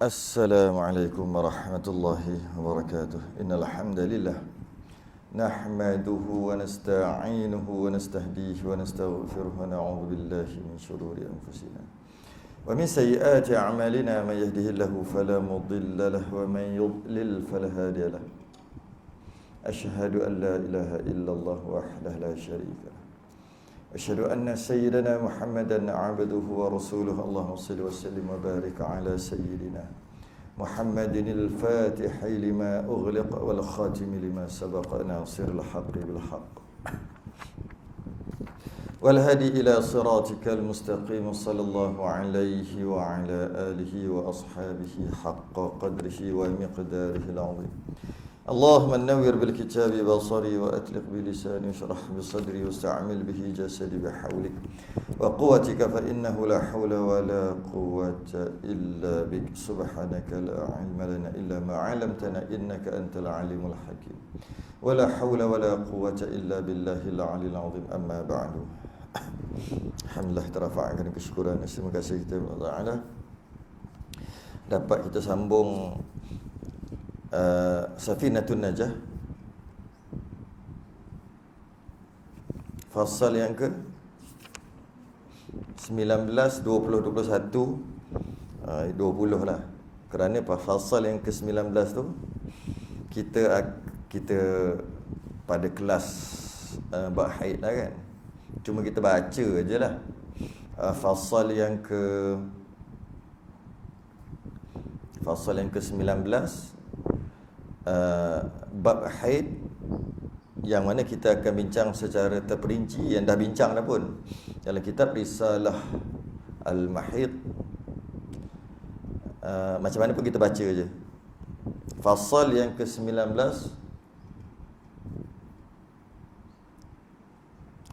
Assalamualaikum warahmatullahi wabarakatuh. Innal hamdalillah nahmaduhu wa nasta'inuhu wa nastahdihi wa nastaghfiruh wa na'udzu billahi min shururi anfusina wa min sayyiati a'malina man yahdihillahu fala mudilla lahu wa man yudlil fala hadiya lahu. Asyhadu an la ilaha illallah wahdahu la syarika lahu. Asyhadu anna sayyidana Muhammadan 'abduhu wa rasuluhu. Allahumma shalli wa sallim wa barik ala sayyidina Muhammadin al-Fatihi lima ughliq wal khatimi lima sabaqa nasiril haqqi bil haqq wal hadi ila siratikal mustaqim. Sallallahu alaihi wa ala alihi wa ashabihi haqqa qadrihi wa miqdarihi al-'azim. Allahumma nawwir bil kitabi basari wa atliq bi lisani washrah bi sadri wasta'mil bihi jasadi bihawlik wa quwwatika fa innahu la hawla wa la quwwata illa bik. Subhanaka la ilma lana illa ma 'allamtana innaka antal alimul hakim. Wa la hawla wa la quwwata illa billahil 'aliyyil 'azim. Amma ba'du. Alhamdulillah, terafa'kan kesyukuran. Terima kasih kita kepada Allah Taala dapat kita sambung Safinatun Najah, fasal yang ke 19, 20, 21, 20 lah. Kerana fasal yang ke 19 tu kita pada kelas bab haid lah kan. Cuma kita baca je lah. Fasal yang ke 19 bab haid, yang mana kita akan bincang secara terperinci, yang dah bincang dah pun dalam kitab Risalah Al-Mahid. Macam mana pun kita baca je. Fasal yang ke-19,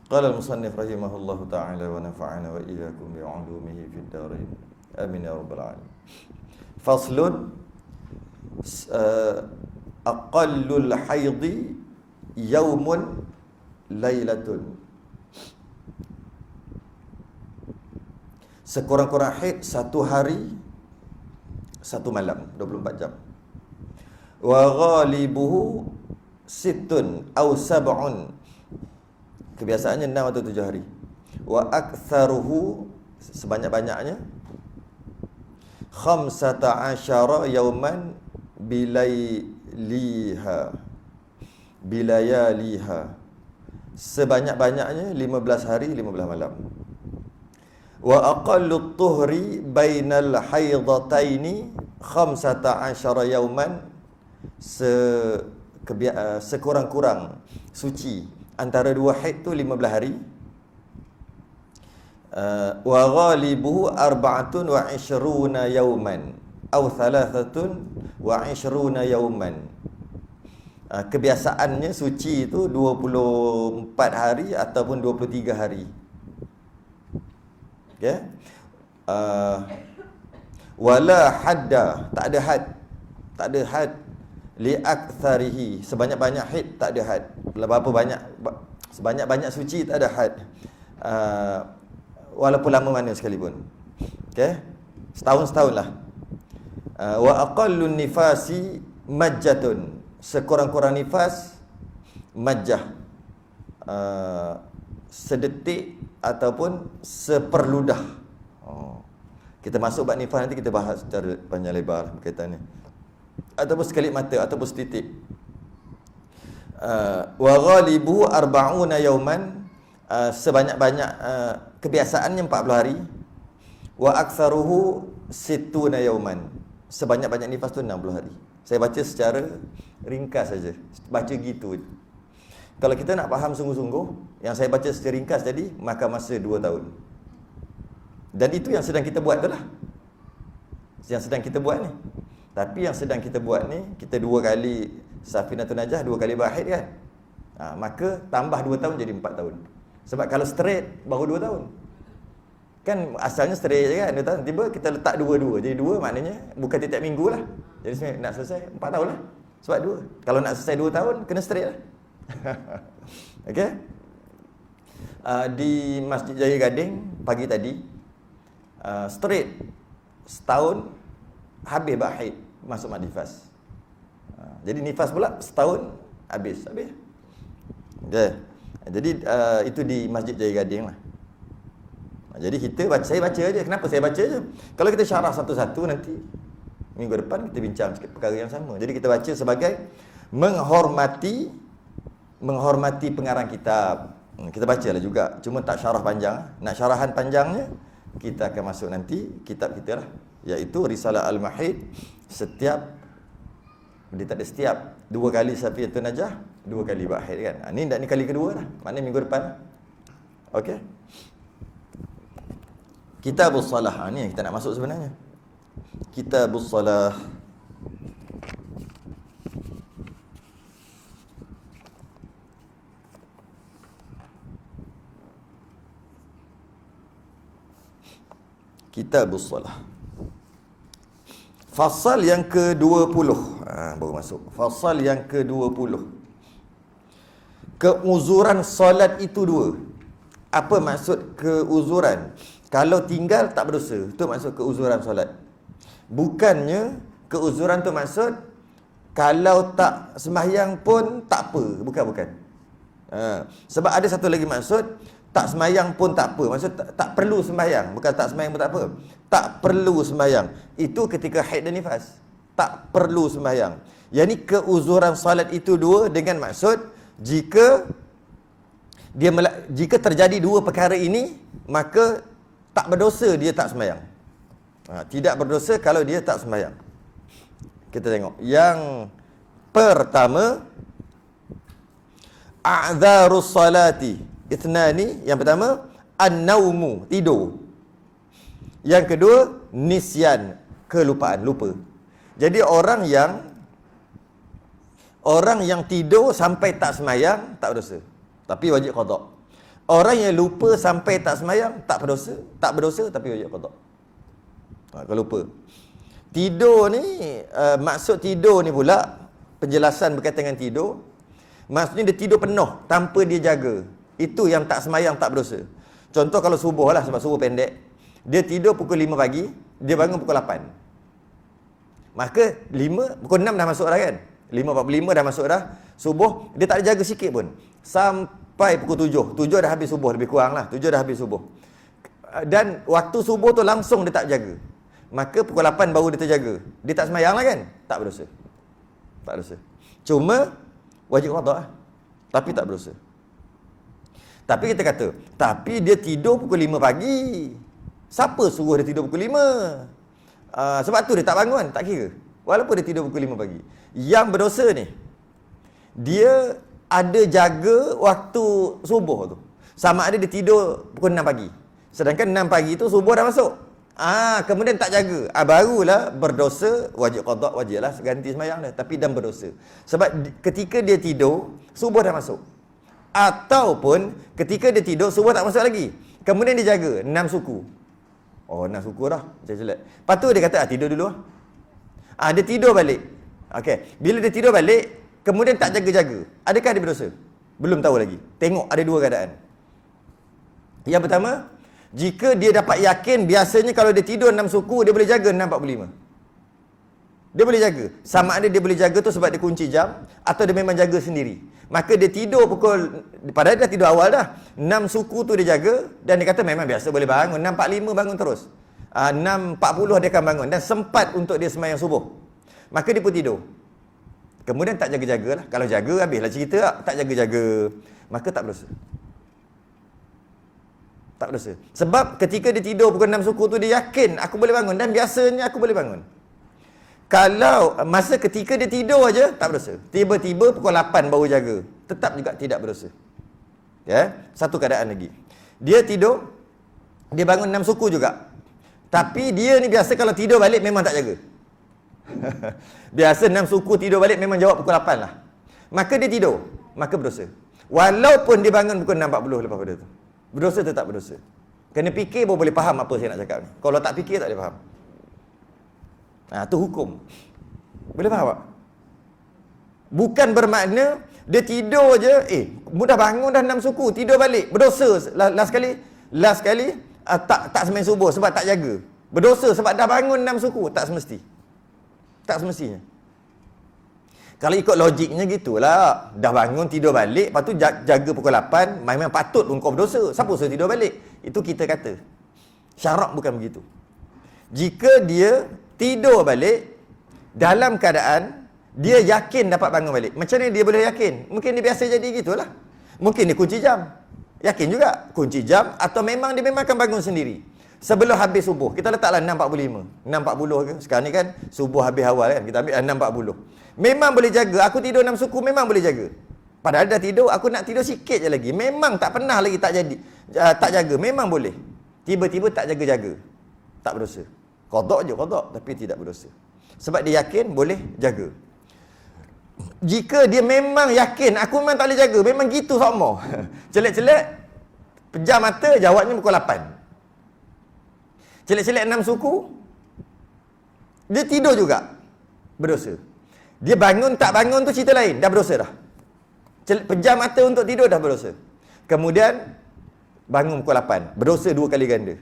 qala al-musannif rahimahullahu ta'ala wa nafa'ana wa iyyakum bi'ulumihi fid dharain. Amin ya rabbal alamin. Faslun aqallul haidhi yaumun lailatun. Sekurang-kurang haid satu hari satu malam, 24 jam. Wa ghalibuhu sittun aw sab'un, kebiasaannya 6 atau 7 hari. Wa aktsaruhu, sebanyak-banyaknya 15 yauman bilayaliha, sebanyak-banyaknya 15 hari 15 malam. Wa aqallut tuhri bainal haidataini 15 yauman, sekurang-kurang suci antara dua haid tu 15 hari. Wa ghalibuhu 24 yauman aw 23 yauman. Kebiasaannya suci itu 24 hari ataupun 23 hari. Okey. Wala hadda, tak ada had li aktsarihi, sebanyak-banyak haid tak ada had. Berapa banyak, sebanyak-banyak suci tak ada had. Walaupun lama mana sekalipun. Okey. Setahun lah. Wa aqallun nifasi majjatun, sekurang-kurang nifas majjah, sedetik ataupun seperludah. Kita masuk bab nifas nanti kita bahas secara panjang lebar berkaitan ni. Ataupun sekelip mata ataupun setitik. Wa ghalibu 40 yauman, sebanyak-banyak kebiasaannya 40 hari. Wa aktsaruhu 60 yauman, sebanyak-banyak nifas tu 60 hari. Saya baca secara ringkas saja. Baca gitu. Kalau kita nak faham sungguh-sungguh, yang saya baca secara ringkas tadi, maka masa 2 tahun. Dan itu yang sedang kita buat tu lah. Yang sedang kita buat ni. Tapi yang sedang kita buat ni, kita 2 kali Safinatun Najah, 2 kali bab haid kan. Maka tambah 2 tahun jadi 4 tahun. Sebab kalau straight baru 2 tahun. Kan asalnya straight je kan 2 tahun. Tiba kita letak 2-2. Jadi 2 maknanya bukan tiap minggu lah. Jadi sebenarnya nak selesai 4 tahun lah. Sebab 2. Kalau nak selesai 2 tahun, kena straight lah. Okey. Di Masjid Jaya Gading pagi tadi, straight setahun habis bab haid, masuk mak nifas. Jadi nifas pula setahun habis. Okay. Jadi itu di Masjid Jaya Gading lah. Jadi saya baca aja. Kenapa saya baca aja? Kalau kita syarah satu-satu nanti minggu depan kita bincang sikit perkara yang sama. Jadi kita baca sebagai menghormati pengarang kitab. Kita bacalah juga. Cuma tak syarah panjang. Nak syarahan panjangnya kita akan masuk nanti kitab kita lah, iaitu Risalah Al-Mahid. Dia tak ada setiap 2 kali Safiyatul Najah, 2 kali bab haid kan. Ni kali kedua lah. Maknanya minggu depan lah. Okey. Kitabus Salah. Ni yang kita nak masuk sebenarnya. Kitabus Salah. Kitabus Salah. Fasal yang ke-20. Baru masuk. Fasal yang ke-20. Keuzuran solat itu 2. Apa maksud keuzuran? Kalau tinggal tak berdosa, itu maksud keuzuran solat. Bukannya keuzuran tu maksud kalau tak sembahyang pun tak apa. Bukan. Sebab ada satu lagi maksud, tak sembahyang pun tak apa. Maksud tak perlu sembahyang. Bukan tak sembahyang pun tak apa. Tak perlu sembahyang. Itu ketika haid dan nifas. Tak perlu sembahyang. Yang ni keuzuran salat itu 2 dengan maksud jika terjadi 2 perkara ini, maka tak berdosa dia tak sembahyang. Tidak berdosa kalau dia tak sembahyang. Kita tengok. Yang pertama, a'dzarus salati ithnani. Yang pertama, an-naumu, tidur. Yang kedua, nisyan, kelupaan, lupa. Jadi orang yang tidur sampai tak sembahyang tak berdosa, tapi wajib qada. Orang yang lupa sampai tak sembahyang tak berdosa tapi wajib qada. Kalau lupa. Tidur ni, maksud tidur ni pula, penjelasan berkaitan dengan tidur, maksudnya dia tidur penuh tanpa dia jaga. Itu yang tak sembahyang tak berdosa. Contoh kalau subuh lah, sebab subuh pendek. Dia tidur pukul 5 pagi, dia bangun pukul 8. Maka pukul 6 dah masuk dah kan? 5.45 dah masuk dah. Subuh, dia tak ada jaga sikit pun. Sampai pukul 7. 7 dah habis subuh, lebih kurang lah. 7 dah habis subuh. Dan waktu subuh tu langsung dia tak jaga. Maka pukul 8 baru dia terjaga. Dia tak sembahyang lah kan? Tak berdosa. Tak berdosa. Cuma, wajib qada lah. Tapi tak berdosa. Tapi kita kata, tapi dia tidur pukul 5 pagi. Siapa suruh dia tidur pukul 5? Sebab tu dia tak bangun, tak kira. Walaupun dia tidur pukul 5 pagi. Yang berdosa ni, dia ada jaga waktu subuh tu. Sama ada dia tidur pukul 6 pagi. Sedangkan 6 pagi tu subuh dah masuk. Kemudian tak jaga. Barulah berdosa, wajib qada, wajiblah ganti sembahyang dah. Tapi dan berdosa. Sebab ketika dia tidur, subuh dah masuk. Ataupun ketika dia tidur, subuh tak masuk lagi. Kemudian dia jaga 6 suku. 6 suku dah. Macam jelek. Lepas tu dia kata, tidur dulu lah. Dia tidur balik. Okey. Bila dia tidur balik, kemudian tak jaga-jaga. Adakah dia berdosa? Belum tahu lagi. Tengok ada 2 keadaan. Yang pertama, jika dia dapat yakin, biasanya kalau dia tidur 6 suku, dia boleh jaga 6.45. Dia boleh jaga. Sama ada dia boleh jaga tu sebab dia kunci jam, atau dia memang jaga sendiri. Maka dia tidur padahal dia dah tidur awal dah. 6 suku tu dia jaga, dan dia kata memang biasa boleh bangun. 6.45 bangun terus. 6.40 dia akan bangun. Dan sempat untuk dia sembahyang subuh. Maka dia pun tidur. Kemudian tak jaga-jaga lah. Kalau jaga, habislah cerita lah. Tak jaga-jaga, maka tak berdosa. Tak berdosa. Sebab ketika dia tidur pukul 6 suku tu, dia yakin aku boleh bangun. Dan biasanya aku boleh bangun. Kalau masa ketika dia tidur aja tak berdosa. Tiba-tiba pukul 8 baru jaga, tetap juga tidak berdosa. Ya, satu keadaan lagi. Dia tidur, dia bangun 6 suku juga. Tapi dia ni biasa kalau tidur balik memang tak jaga. Biasa 6 suku tidur balik memang jawab pukul 8 lah. Maka dia tidur, maka berdosa. Walaupun dia bangun pukul 6.40 lepas pada tu. Berdosa tetap berdosa. Kena fikir baru boleh faham apa saya nak cakap ni. Kalau tak fikir tak boleh faham. Tu hukum. Boleh faham tak? Bukan bermakna dia tidur je, mudah bangun dah 6 suku, tidur balik, berdosa last kali tak sembahyang subuh sebab tak jaga. Berdosa sebab dah bangun 6 suku, tak semesti. Tak semestinya. Kalau ikut logiknya gitulah. Dah bangun tidur balik, lepas tu jaga pukul 8, memang patut kau berdosa. Siapa suruh tidur balik? Itu kita kata. Syarak bukan begitu. Jika dia tidur balik dalam keadaan dia yakin dapat bangun balik. Macam mana dia boleh yakin? Mungkin dia biasa jadi gitulah. Mungkin dia kunci jam. Yakin juga kunci jam, atau memang dia memang akan bangun sendiri. Sebelum habis subuh, kita letaklah 6.45. 6.40 ke? Sekarang ni kan subuh habis awal kan. Kita ambil 6.40. Memang boleh jaga. Aku tidur 6 suku memang boleh jaga. Padahal dah tidur, aku nak tidur sikit je lagi. Memang tak pernah lagi tak jadi. Tak jaga, memang boleh. Tiba-tiba tak jaga-jaga. Tak berdosa. Qada je qada, tapi tidak berdosa. Sebab dia yakin boleh jaga. Jika dia memang yakin aku memang tak boleh jaga, memang gitu sama. Celek-celek pejam mata, jawabnya pukul 8. Celek-celek 6 suku, dia tidur juga, berdosa. Dia bangun tak bangun tu cerita lain, dah berdosa dah. Pejam mata untuk tidur dah berdosa. Kemudian bangun pukul 8, berdosa 2 kali ganda.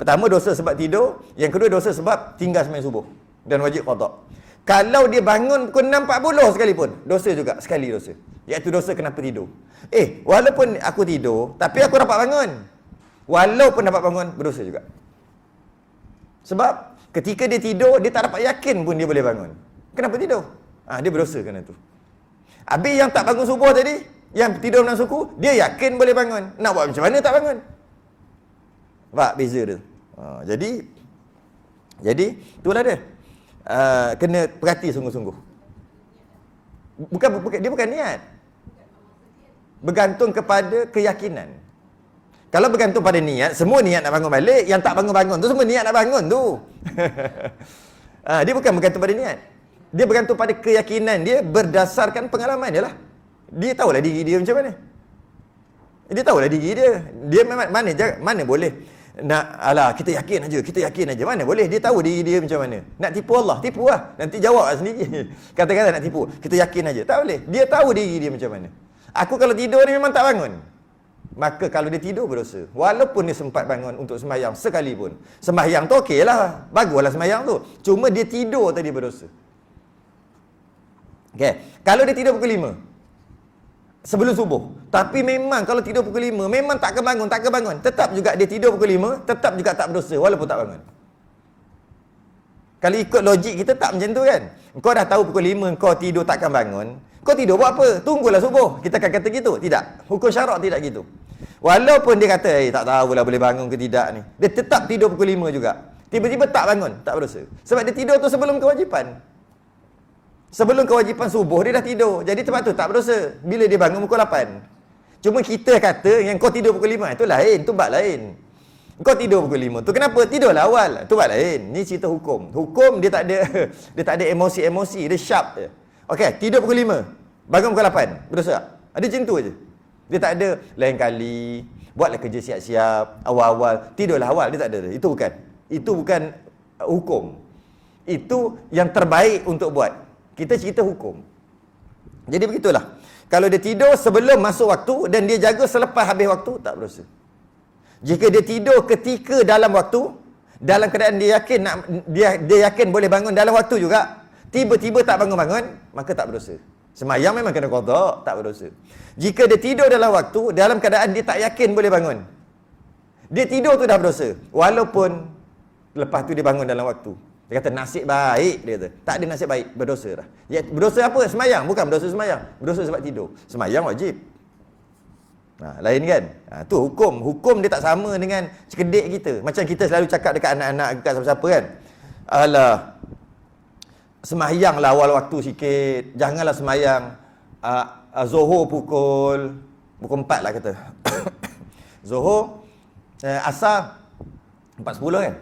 Pertama dosa sebab tidur, yang kedua dosa sebab tinggal sembahyang subuh dan wajib qada. Kalau dia bangun pukul 6.40 sekalipun, dosa juga, sekali dosa. Iaitu dosa kenapa tidur. Walaupun aku tidur, tapi aku dapat bangun. Walaupun dapat bangun, berdosa juga. Sebab ketika dia tidur, dia tak dapat yakin pun dia boleh bangun. Kenapa tidur? Dia berdosa kerana tu. Habis yang tak bangun subuh tadi, yang tidur 6 suku, dia yakin boleh bangun. Nak buat macam mana tak bangun? Nampak beza dia. Jadi itulah dia. Kena perhati sungguh-sungguh. Dia bukan niat. Bergantung kepada keyakinan. Kalau bergantung pada niat, semua niat nak bangun balik, yang tak bangun-bangun tu semua niat nak bangun tu. Dia bukan bergantung pada niat. Dia bergantung pada keyakinan dia berdasarkan pengalaman dia lah. Dia tahulah diri dia macam mana. Dia tahulah diri dia. Dia memang mana boleh nak kita yakin aja. Mana boleh dia tahu diri dia macam mana. Nak tipu Allah, tipu lah. Nanti jawab sendiri. Kata-kata nak tipu, kita yakin aja. Tak boleh. Dia tahu diri dia macam mana. Aku kalau tidur ni memang tak bangun. Maka kalau dia tidur berdosa. Walaupun dia sempat bangun untuk sembahyang sekalipun. Sembahyang tu okeylah. Baguslah sembahyang tu. Cuma dia tidur tadi berdosa. Kalau dia tidur pukul 5 sebelum subuh, tapi memang kalau tidur pukul 5 memang tak akan bangun, tetap juga dia tidur pukul 5, tetap juga tak berdosa walaupun tak bangun. Kalau ikut logik kita tak macam tu kan. Kau dah tahu pukul 5 kau tidur takkan bangun, kau tidur buat apa? Tunggulah subuh. Kita akan kata gitu? Tidak. Hukum syarak tidak gitu. Walaupun dia kata tak tahulah boleh bangun ke tidak ni, dia tetap tidur pukul 5 juga. Tiba-tiba tak bangun, tak berdosa. Sebab dia tidur tu sebelum kewajipan. Sebelum kewajipan subuh dia dah tidur. Jadi tempat tu tak berdosa bila dia bangun pukul 8. Cuma kita kata yang kau tidur pukul 5 itu lain, tu bab lain. Kau tidur pukul 5 tu kenapa? Tidurlah awal. Tu bab lain. Ni cerita hukum. Hukum dia tak ada emosi-emosi, dia sharp je. Okey, tidur pukul 5, bangun pukul 8. Berdosa tak? Ada macam tu aje. Dia tak ada lain kali buatlah kerja siap-siap, awal-awal, tidurlah awal, dia tak ada. Itu bukan hukum. Itu yang terbaik untuk buat. Kita cerita hukum. Jadi begitulah. Kalau dia tidur sebelum masuk waktu dan dia jaga selepas habis waktu, tak berdosa. Jika dia tidur ketika dalam waktu, dalam keadaan dia yakin boleh bangun dalam waktu juga, tiba-tiba tak bangun-bangun, maka tak berdosa. Sembahyang memang kena qada, tak berdosa. Jika dia tidur dalam waktu, dalam keadaan dia tak yakin boleh bangun, dia tidur tu dah berdosa. Walaupun lepas tu dia bangun dalam waktu. Dia kata nasib baik, dia kata. Tak ada nasib baik, berdosa dah. Berdosa apa? Sembahyang. Bukan berdosa sembahyang. Berdosa sebab tidur. Sembahyang wajib. Lain kan? Tu hukum. Hukum dia tak sama dengan cekedik kita. Macam kita selalu cakap dekat anak-anak, dekat siapa-siapa kan. Alah, sembahyanglah awal waktu sikit. Janganlah sembahyang Zuhur pukul 4 lah kata. Zuhur, asar 4.10 kan?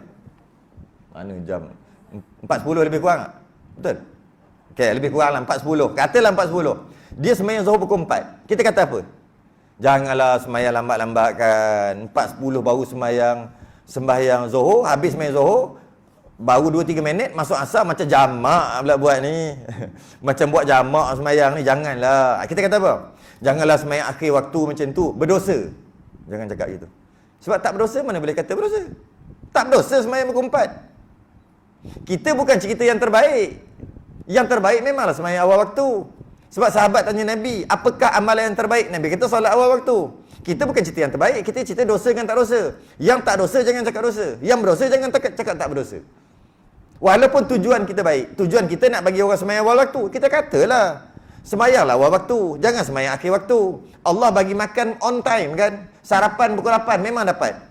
Mana jam? 4.10 lebih kurang tak? Betul? Okey, lebih kurang lah 4.10. Katalah 4.10. Dia sembahyang Zuhur pukul 4. Kita kata apa? Janganlah sembahyang lambat-lambat kan. 4.10 baru sembahyang Zuhur, habis sembahyang Zuhur, baru 2-3 minit masuk asar, macam jamak pula buat ni. Macam buat jamak sembahyang ni, janganlah. Kita kata apa? Janganlah sembahyang akhir waktu macam tu, berdosa. Jangan cakap gitu. Sebab tak berdosa, mana boleh kata berdosa? Tak berdosa sembahyang pukul 4. Kita bukan cerita yang terbaik. Yang terbaik memanglah sembahyang awal waktu. Sebab sahabat tanya Nabi, apakah amalan yang terbaik? Nabi kata solat awal waktu. Kita bukan cerita yang terbaik, kita cerita dosa dengan tak dosa. Yang tak dosa jangan cakap dosa. Yang berdosa jangan cakap tak berdosa. Walaupun tujuan kita baik, tujuan kita nak bagi orang sembahyang awal waktu, kita katalah sembahyanglah awal waktu, jangan sembahyang akhir waktu. Allah bagi makan on time kan. Sarapan pukul 8 memang dapat.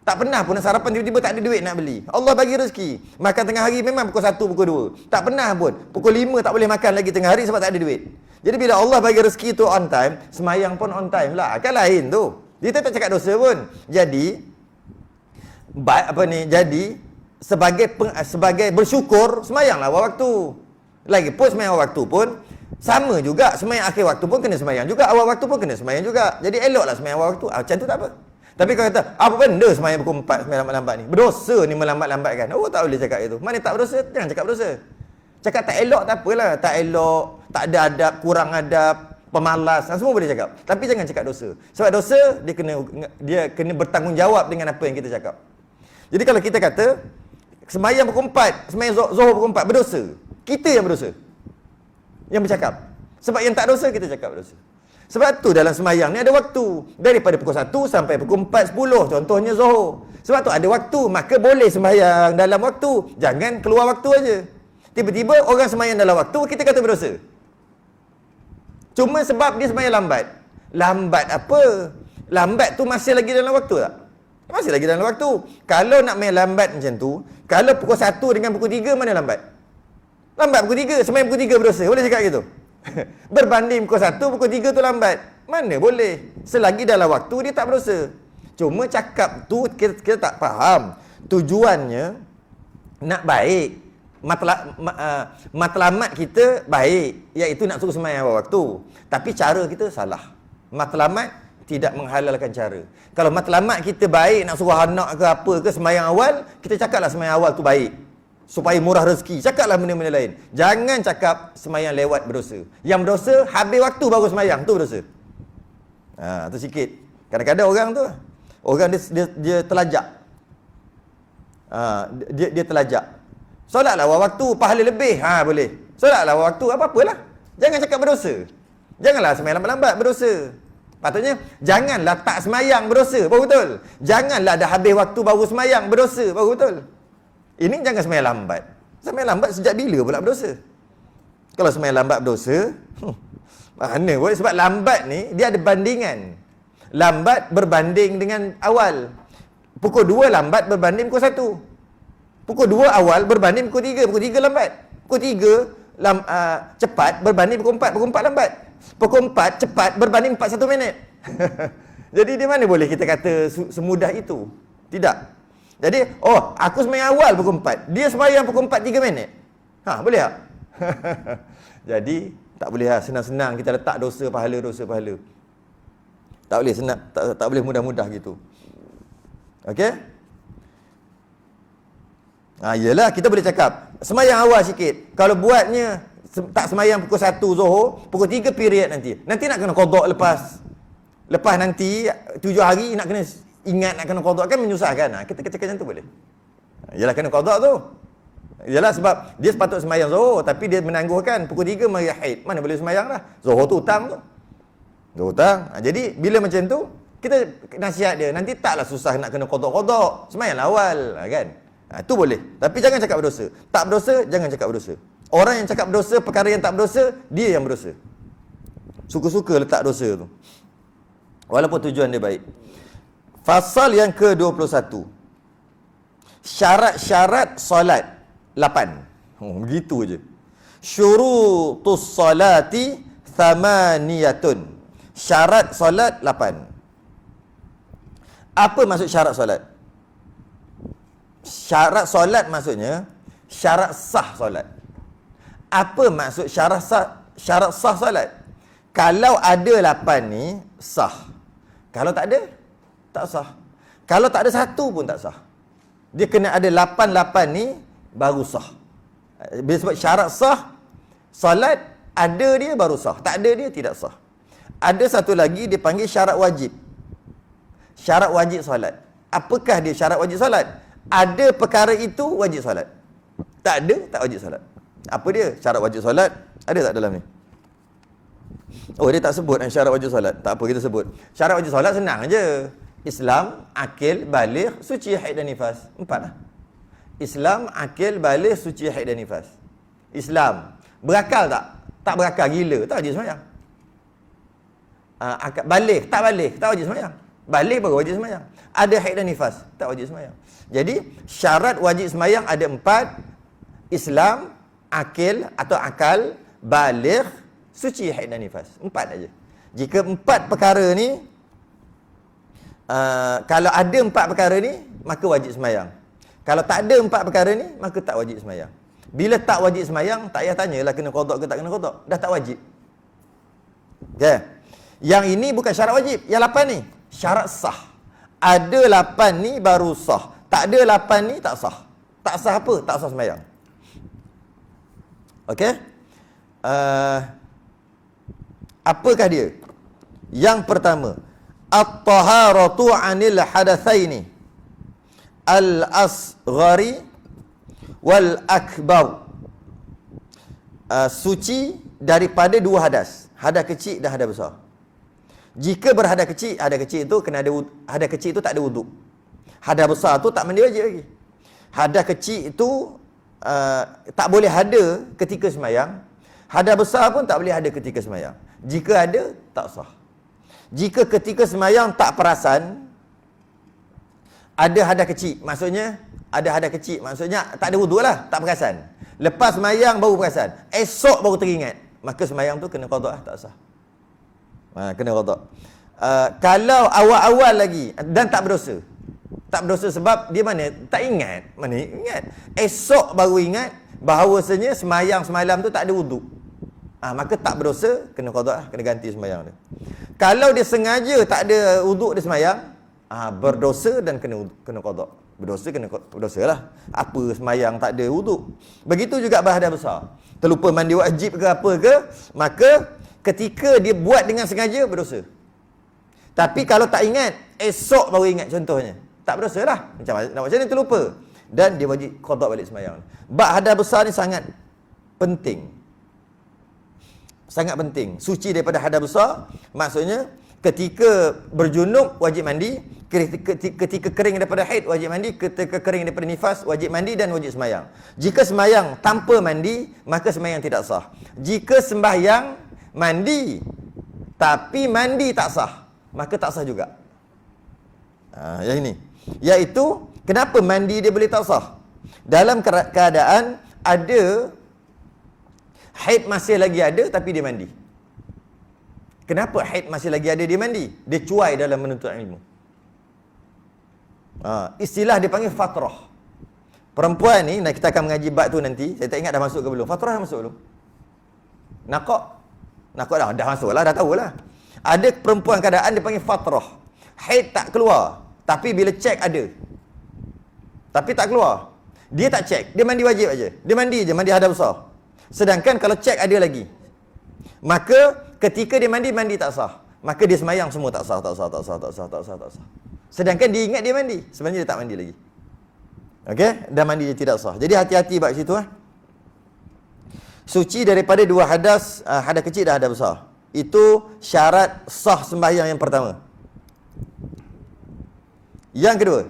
Tak pernah pun nak sarapan tiba-tiba tak ada duit nak beli. Allah bagi rezeki. Makan tengah hari memang pukul 1, pukul 2. Tak pernah pun. Pukul 5 tak boleh makan lagi tengah hari sebab tak ada duit. Jadi bila Allah bagi rezeki tu on time, semayang pun on time lah. Kan lain tu. Kita tak cakap dosa pun. Jadi, sebagai bersyukur, semayanglah awal waktu. Lagipun semayang awal waktu pun, sama juga. Semayang akhir waktu pun kena semayang juga. Awal waktu pun kena semayang juga. Jadi eloklah semayang awal waktu. Macam tu tak apa. Tapi kalau kata, apa benda semayang pukul 4 semayang lambat-lambat ni? Berdosa ni melambat-lambatkan. Oh, tak boleh cakap itu. Mana tak berdosa? Jangan cakap berdosa. Cakap tak elok tak apalah. Tak elok, tak ada adab, kurang adab, pemalas. Semua boleh cakap. Tapi jangan cakap dosa. Sebab dosa, dia kena bertanggungjawab dengan apa yang kita cakap. Jadi kalau kita kata, semayang pukul 4, semayang Zuhur pukul 4, berdosa. Kita yang berdosa. Yang bercakap. Sebab yang tak dosa, kita cakap berdosa. Sebab tu dalam semayang ni ada waktu. Daripada pukul 1 sampai pukul 4.10. Contohnya Zuhur. Sebab tu ada waktu. Maka boleh semayang dalam waktu. Jangan keluar waktu aja. Tiba-tiba orang semayang dalam waktu, kita kata berdosa. Cuma sebab dia semayang lambat. Lambat apa? Lambat tu masih lagi dalam waktu tak? Masih lagi dalam waktu. Kalau nak main lambat macam tu, kalau pukul 1 dengan pukul 3 mana lambat? Lambat pukul 3. Semayang pukul 3 berdosa. Boleh cakap gitu? Berbanding pukul 1, pukul 3 tu lambat. Mana boleh. Selagi dalam waktu dia tak berdosa. Cuma cakap tu kita tak faham. Tujuannya nak baik. Matlamat kita baik, iaitu nak suruh sembahyang awal waktu. Tapi cara kita salah. Matlamat tidak menghalalkan cara. Kalau matlamat kita baik, nak suruh anak ke apa ke sembahyang awal, kita cakaplah sembahyang awal tu baik. Supaya murah rezeki. Cakaplah benda-benda lain. Jangan cakap sembahyang lewat berdosa. Yang berdosa, habis waktu baru sembahyang. Tu berdosa. Tu sikit. Kadang-kadang orang tu, orang dia telajak. Dia telajak. Solatlah awal waktu, pahala lebih. Boleh. Solatlah awal waktu, apa-apalah. Jangan cakap berdosa. Janganlah sembahyang lambat-lambat berdosa. Patutnya, janganlah tak semayang berdosa. Baru betul. Janganlah dah habis waktu baru semayang berdosa. Baru betul. Ini jangan semayang lambat. Semayang lambat sejak bila pula berdosa? Kalau semayang lambat berdosa, mana boleh? Sebab lambat ni, dia ada bandingan. Lambat berbanding dengan awal. Pukul 2 lambat berbanding pukul 1. Pukul 2 awal berbanding pukul 3. Pukul 3 lambat. Pukul 3 cepat berbanding pukul 4. Pukul 4 lambat. Pukul 4 cepat berbanding 41 minit. Jadi di mana boleh kita kata semudah itu? Tidak. Jadi, aku sembahyang awal pukul 4. Dia sembahyang pukul 4 3 minit. Boleh tak? Jadi, tak boleh senang-senang kita letak dosa pahala. Tak boleh senang, tak boleh mudah-mudah gitu. Okey? Yelah, kita boleh cakap semayang awal sikit. Kalau buatnya tak semayang pukul 1 Zuhur, pukul 3 period nanti nak kena qada lepas nanti 7 hari nak kena ingat nak kena qada, kan menyusahkan. Kita cakap macam tu boleh. Yelah, kena qada tu. Yelah, sebab dia sepatut semayang Zuhur, tapi dia menangguhkan pukul 3 mari haid. Mana boleh semayang dah. Zuhur tu hutang tu. Hutang. Jadi bila macam tu, kita nasihat dia, nanti taklah susah nak kena qada. Semayanglah awal, kan? Itu boleh. Tapi jangan cakap berdosa. Tak berdosa, jangan cakap berdosa. Orang yang cakap berdosa, perkara yang tak berdosa, dia yang berdosa. Suka-suka letak dosa tu. Walaupun tujuan dia baik. Fasal yang ke-21. Syarat-syarat solat 8. Begitu je. Syurutus salati thamaniyatun. Syarat solat 8. Apa maksud syarat solat? Syarat solat maksudnya syarat sah solat. Apa maksud syarat sah solat? Kalau ada 8 ni sah. Kalau tak ada, tak sah. Kalau tak ada satu pun tak sah. Dia kena ada 8 ni baru sah. Bila sebab syarat sah solat, ada dia baru sah, tak ada dia tidak sah. Ada satu lagi dipanggil syarat wajib. Syarat wajib solat. Apakah dia syarat wajib solat? Ada perkara itu wajib solat. Tak ada, tak wajib solat. Apa dia? Syarat wajib solat. Ada tak dalam ni? Oh, dia tak sebut syarat wajib solat. Tak apa, kita sebut. Syarat wajib solat senang aja. Islam, akil, baligh, suci haid dan nifas. 4 lah. Islam, akil, baligh, suci haid dan nifas. Islam. Berakal tak? Tak berakal, gila. Tak wajib sembahyang. Baligh, tak wajib sembahyang. Baligh baru wajib sembahyang. Ada haid dan nifas, tak wajib sembahyang. Jadi, syarat wajib sembahyang ada 4. Islam, akil atau akal, baligh, suci haid dan nifas. 4 aja. Jika 4 perkara ni, kalau ada 4 perkara ni, maka wajib sembahyang. Kalau tak ada 4 perkara ni, maka tak wajib sembahyang. Bila tak wajib sembahyang, tak payah tanyalah kena qada ke tak kena qada. Dah tak wajib. Okay. Yang ini bukan syarat wajib. Yang 8 ni, syarat sah. Ada 8 ni baru sah. Tak ada 8 ni, tak sah. Tak sah apa? Tak sah sembahyang. Okey? Apakah dia? Yang pertama, at-taharatu 'anil hadatsaini al-asghari wal akbar. Suci daripada 2 hadas. Hadas kecil dan hadas besar. Jika berhadas kecil, hadas kecil itu kena ada hadas kecil itu tak ada wuduk. Hadas besar tu tak mandi wajib lagi. Hadas kecil itu tak boleh ada ketika sembahyang. Hadas besar pun tak boleh ada ketika sembahyang. Jika ada, tak sah. Jika ketika sembahyang tak perasan, ada hadas kecil, maksudnya ada hadas kecil, maksudnya tak ada wuduk lah, tak perasan. Lepas sembahyang baru perasan, esok baru teringat, maka sembahyang tu kena qada, tak sah. Kena qada. Kalau awal-awal lagi dan tak berdosa. Tak berdosa sebab dia mana? Tak ingat. Mana ingat? Esok baru ingat bahawasanya sembahyang semalam tu tak ada wuduk. Maka tak berdosa, kena qada, kena ganti sembahyang dia. Kalau dia sengaja tak ada wuduk dia sembahyang, berdosa dan kena qada. Berdosa kena berdosa lah. Apa sembahyang tak ada wuduk. Begitu juga berhadas besar. Terlupa mandi wajib ke apa ke, maka ketika dia buat dengan sengaja, berdosa. Tapi kalau tak ingat, esok baru ingat contohnya, tak berdosa lah. Macam ni terlupa. Dan dia wajib qada balik sembahyang. Bab hadas besar ni sangat penting. Sangat penting. Suci daripada hadas besar, maksudnya ketika berjunub wajib mandi, ketika kering daripada haid wajib mandi, ketika kering daripada nifas wajib mandi dan wajib sembahyang. Jika sembahyang tanpa mandi, maka sembahyang tidak sah. Jika sembahyang mandi tapi mandi tak sah, maka tak sah juga. Yang ini, iaitu kenapa mandi dia boleh tak sah? Dalam keadaan ada haid masih lagi ada tapi dia mandi. Kenapa haid masih lagi ada dia mandi? Dia cuai dalam menuntut ilmu. Istilah dia panggil fatrah. Perempuan ni, kita akan mengaji bab tu nanti. Saya tak ingat dah masuk ke belum. Fatrah dah masuk belum? Nakok dah masuk lah, dah tahu lah. Ada perempuan keadaan dia panggil fatrah. Haid tak keluar, tapi bila cek ada. Tapi tak keluar. Dia tak cek, dia mandi wajib aja. Dia mandi je, mandi hadas besar. Sedangkan kalau cek ada lagi, maka ketika dia mandi tak sah. Maka dia sembahyang semua tak sah. Sedangkan dia ingat dia mandi, sebenarnya dia tak mandi lagi. Okey, dah mandi dia tidak sah. Jadi hati-hati bab situ. Suci daripada 2 hadas, hadas kecil dan hadas besar. Itu syarat sah sembahyang yang pertama. Yang kedua,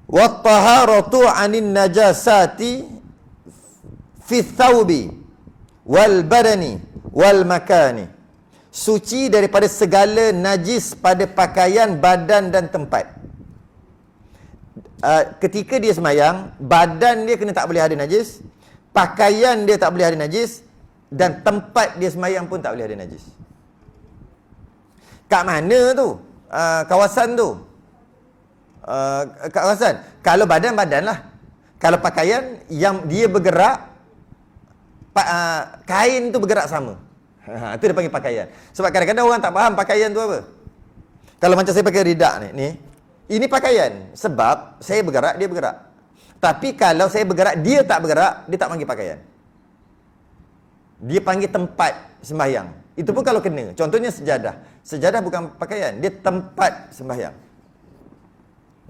wat-taharatu 'anin najasati fi thawbi wal badani wal makani. Suci daripada segala najis pada pakaian, badan dan tempat. Ketika dia sembahyang, badan dia kena tak boleh ada najis, pakaian dia tak boleh ada najis, dan tempat dia sembahyang pun tak boleh ada najis. Kat mana tu? Kawasan tu? Kawasan. Kalau badan lah. Kalau pakaian yang dia bergerak, kain tu bergerak sama. Itu dia panggil pakaian. Sebab kadang-kadang orang tak faham pakaian tu apa. Kalau macam saya pakai ridak ni, ini pakaian. Sebab saya bergerak, dia bergerak. Tapi kalau saya bergerak, dia tak bergerak, dia tak panggil pakaian. Dia panggil tempat sembahyang. Itu pun kalau kena. Contohnya sejadah. Sejadah bukan pakaian, dia tempat sembahyang.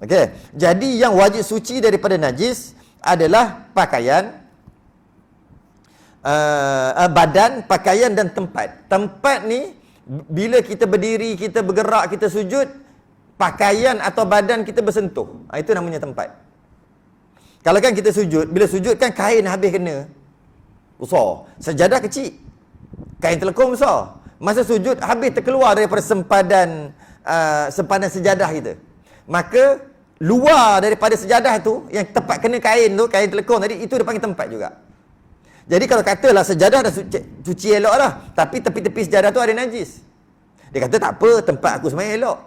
Okey. Jadi yang wajib suci daripada najis adalah pakaian, badan, pakaian dan tempat. Tempat ni, bila kita berdiri, kita bergerak, kita sujud, pakaian atau badan kita bersentuh. Itu namanya tempat. Kalau kan kita sujud, bila sujud kan kain habis kena besar. Sejadah kecil, kain telekung besar. Masa sujud habis terkeluar daripada sempadan sejadah kita. Maka luar daripada sejadah tu, yang tepat kena kain tu, kain telekung tadi, itu dia panggil tempat juga. Jadi kalau katalah sejadah dah suci elok lah, tapi tepi-tepi sejadah tu ada najis, dia kata tak apa, tempat aku sembahyang elok.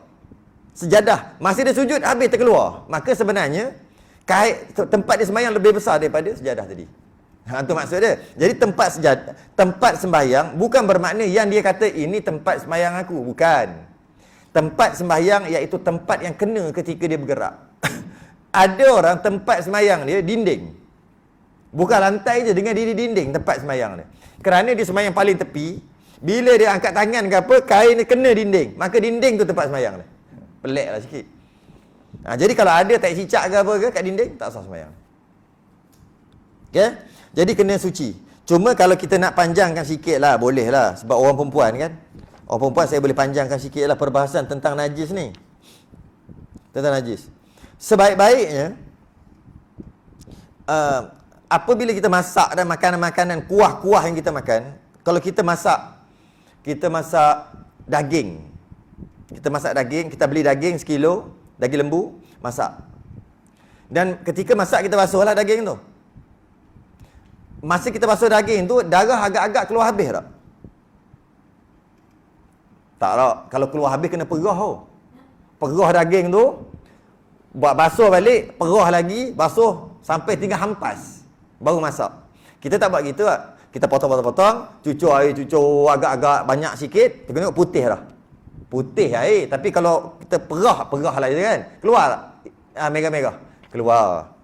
Sejadah masa dia sujud habis terkeluar, maka sebenarnya tempat dia sembahyang lebih besar daripada sejadah tadi. Itu maksud dia. Jadi tempat sembahyang bukan bermakna yang dia kata ini tempat sembahyang aku, bukan. Tempat sembahyang iaitu tempat yang kena ketika dia bergerak. Ada orang tempat sembahyang dia dinding, bukan lantai je, dengan diri dinding tempat sembahyang dia. Kerana dia sembahyang paling tepi, bila dia angkat tangan ke apa, kain dia kena dinding, maka dinding tu tempat sembahyang dia. Pelik lah sikit. Jadi kalau ada tak cicak ke apa ke kat dinding, tak sah sembahyang. Okay? Jadi kena suci. Cuma kalau kita nak panjangkan sikit lah, boleh lah. Sebab orang perempuan kan, orang perempuan saya boleh panjangkan sikit lah perbahasan tentang najis ni. Tentang najis. Sebaik-baiknya, apabila kita masak dan makanan-makanan, kuah-kuah yang kita makan, kalau kita masak daging. Kita masak daging, kita beli daging 1 kilo, daging lembu, masak. Dan ketika masak kita basuhlah daging tu. Masa kita basuh daging tu, darah agak-agak keluar habis tak? Tak tak. Kalau keluar habis kena perah tau. Perah daging tu, buat basuh balik, perah lagi, basuh sampai tinggal hampas, baru masak. Kita tak buat gitu tak? Kita potong-potong-potong, cucur air, cucur agak-agak banyak sikit, kita tengok putih dah. Putih air, tapi kalau kita perah lah je kan, keluar tak? Merah-merah, keluar.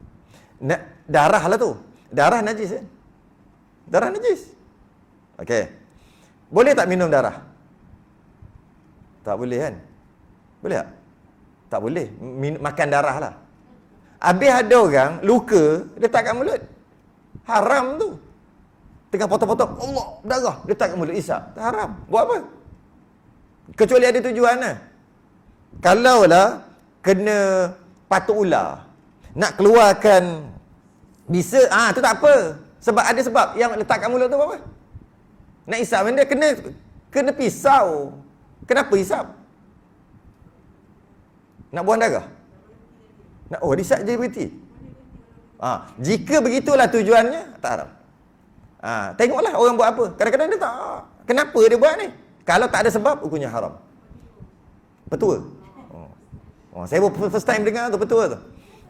Darah lah tu. Darah najis kan? Darah najis. Okey. Boleh tak minum darah? Tak boleh kan? Boleh tak? Tak boleh. Makan darah lah. Habis ada orang luka, letak kat mulut. Haram tu. Tengah potong-potong, Allah, darah, letak kat mulut, isap. Haram. Buat apa? Kecuali ada tujuan lah. Kalaulah kena patuk ular, nak keluarkan bisa, tu tak apa. Sebab ada sebab yang letak kat mulut tu apa? Nak isap benda, kena pisau. Kenapa isap? Nak buang darah? Disap jadi berhenti. Jika begitulah tujuannya, tak haram. Tengoklah orang buat apa. Kadang-kadang dia tak. Kenapa dia buat ni? Kalau tak ada sebab, hukumnya haram. Betul? Saya first time dengar tu, betul tu.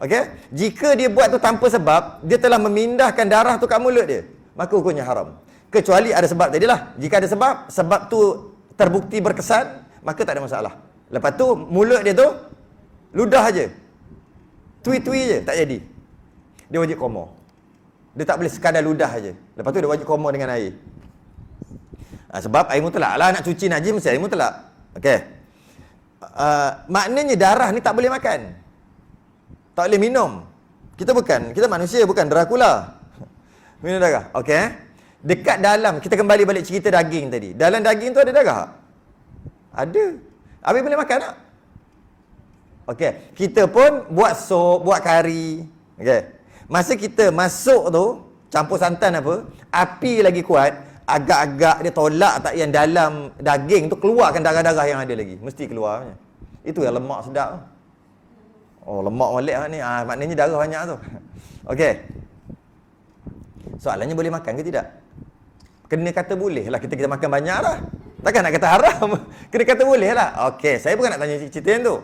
Okey? Jika dia buat tu tanpa sebab, dia telah memindahkan darah tu kat mulut dia, maka hukumnya haram. Kecuali ada sebab tadilah. Jika ada sebab tu terbukti berkesan, maka tak ada masalah. Lepas tu mulut dia tu ludah aje. Tui-tui je, tak jadi. Dia wajib qada. Dia tak boleh sekadar ludah aje. Lepas tu dia wajib qada dengan air. Sebab air mutlak lah, nak cuci najis mesti air mutlak. Okey. Maknanya darah ni tak boleh makan. Tak boleh minum. Kita manusia, bukan Dracula. Minum darah. Okey. Dekat dalam, kita kembali balik cerita daging tadi. Dalam daging tu ada darah? Ada. Habis boleh makan tak? Okey. Kita pun buat sup, buat kari. Okey. Masa kita masuk tu, campur santan apa, api lagi kuat, agak-agak dia tolak tak yang dalam daging tu, keluarkan darah-darah yang ada lagi. Mesti keluar. Itu yang lemak sedap. Lemak molek ni. Maknanya darah banyak tu. Okey. Soalannya boleh makan ke tidak? Kena kata boleh lah. Kita makan banyak lah. Takkan nak kata haram. Kena kata boleh lah. Okey. Saya bukan nak tanya cerita yang tu.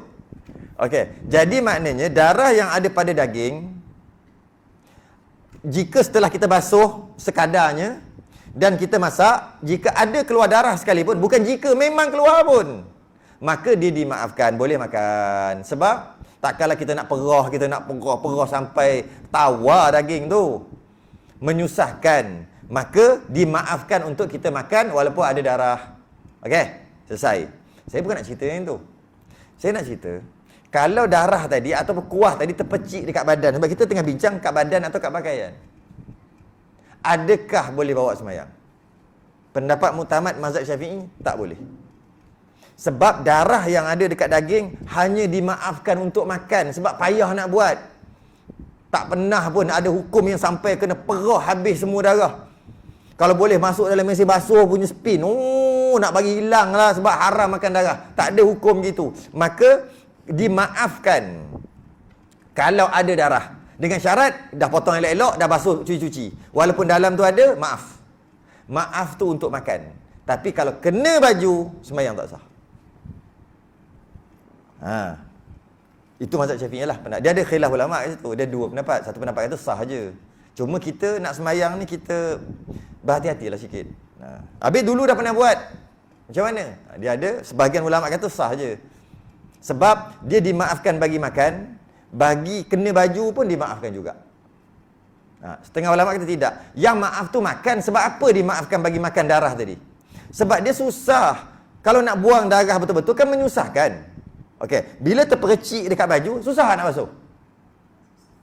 Okey. Jadi maknanya darah yang ada pada daging, jika setelah kita basuh sekadarnya dan kita masak, jika ada keluar darah sekalipun, bukan jika, memang keluar pun, maka dia dimaafkan, boleh makan. Sebab takkanlah kita nak perah sampai tawa daging tu, menyusahkan. Maka dimaafkan untuk kita makan walaupun ada darah. Okey, selesai. Saya bukan nak cerita yang tu. Saya nak cerita, Kalau darah tadi atau kuah tadi terpecik dekat badan, sebab kita tengah bincang kat badan atau kat pakaian, adakah boleh bawa semayang? Pendapat muktamad mazhab Syafi'i, tak boleh. Sebab darah yang ada dekat daging hanya dimaafkan untuk makan, sebab payah nak buat. Tak pernah pun ada hukum yang sampai kena perah habis semua darah. Kalau boleh masuk dalam mesin basuh punya spin, nak bagi hilang lah sebab haram makan darah. Tak ada hukum gitu. Maka dimaafkan kalau ada darah, dengan syarat dah potong elok-elok, dah basuh cuci-cuci. Walaupun dalam tu ada, maaf. Maaf tu untuk makan. Tapi kalau kena baju, sembahyang tak sah. Itu mazhab Syafi'i lah. Dia ada khilaf ulama kat situ. Dia dua pendapat. Satu pendapat kata sah je. Cuma kita nak sembahyang ni kita berhati-hatilah sikit. Habis dulu dah pernah buat. Macam mana? Dia ada sebahagian ulama kata sah je. Sebab dia dimaafkan bagi makan, bagi kena baju pun dimaafkan juga. Setengah ulama kata tidak. Yang maaf tu makan, sebab apa dimaafkan bagi makan darah tadi? Sebab dia susah. Kalau nak buang darah betul-betul kan menyusahkan. Okey, bila terpercik dekat baju, susah nak basuh?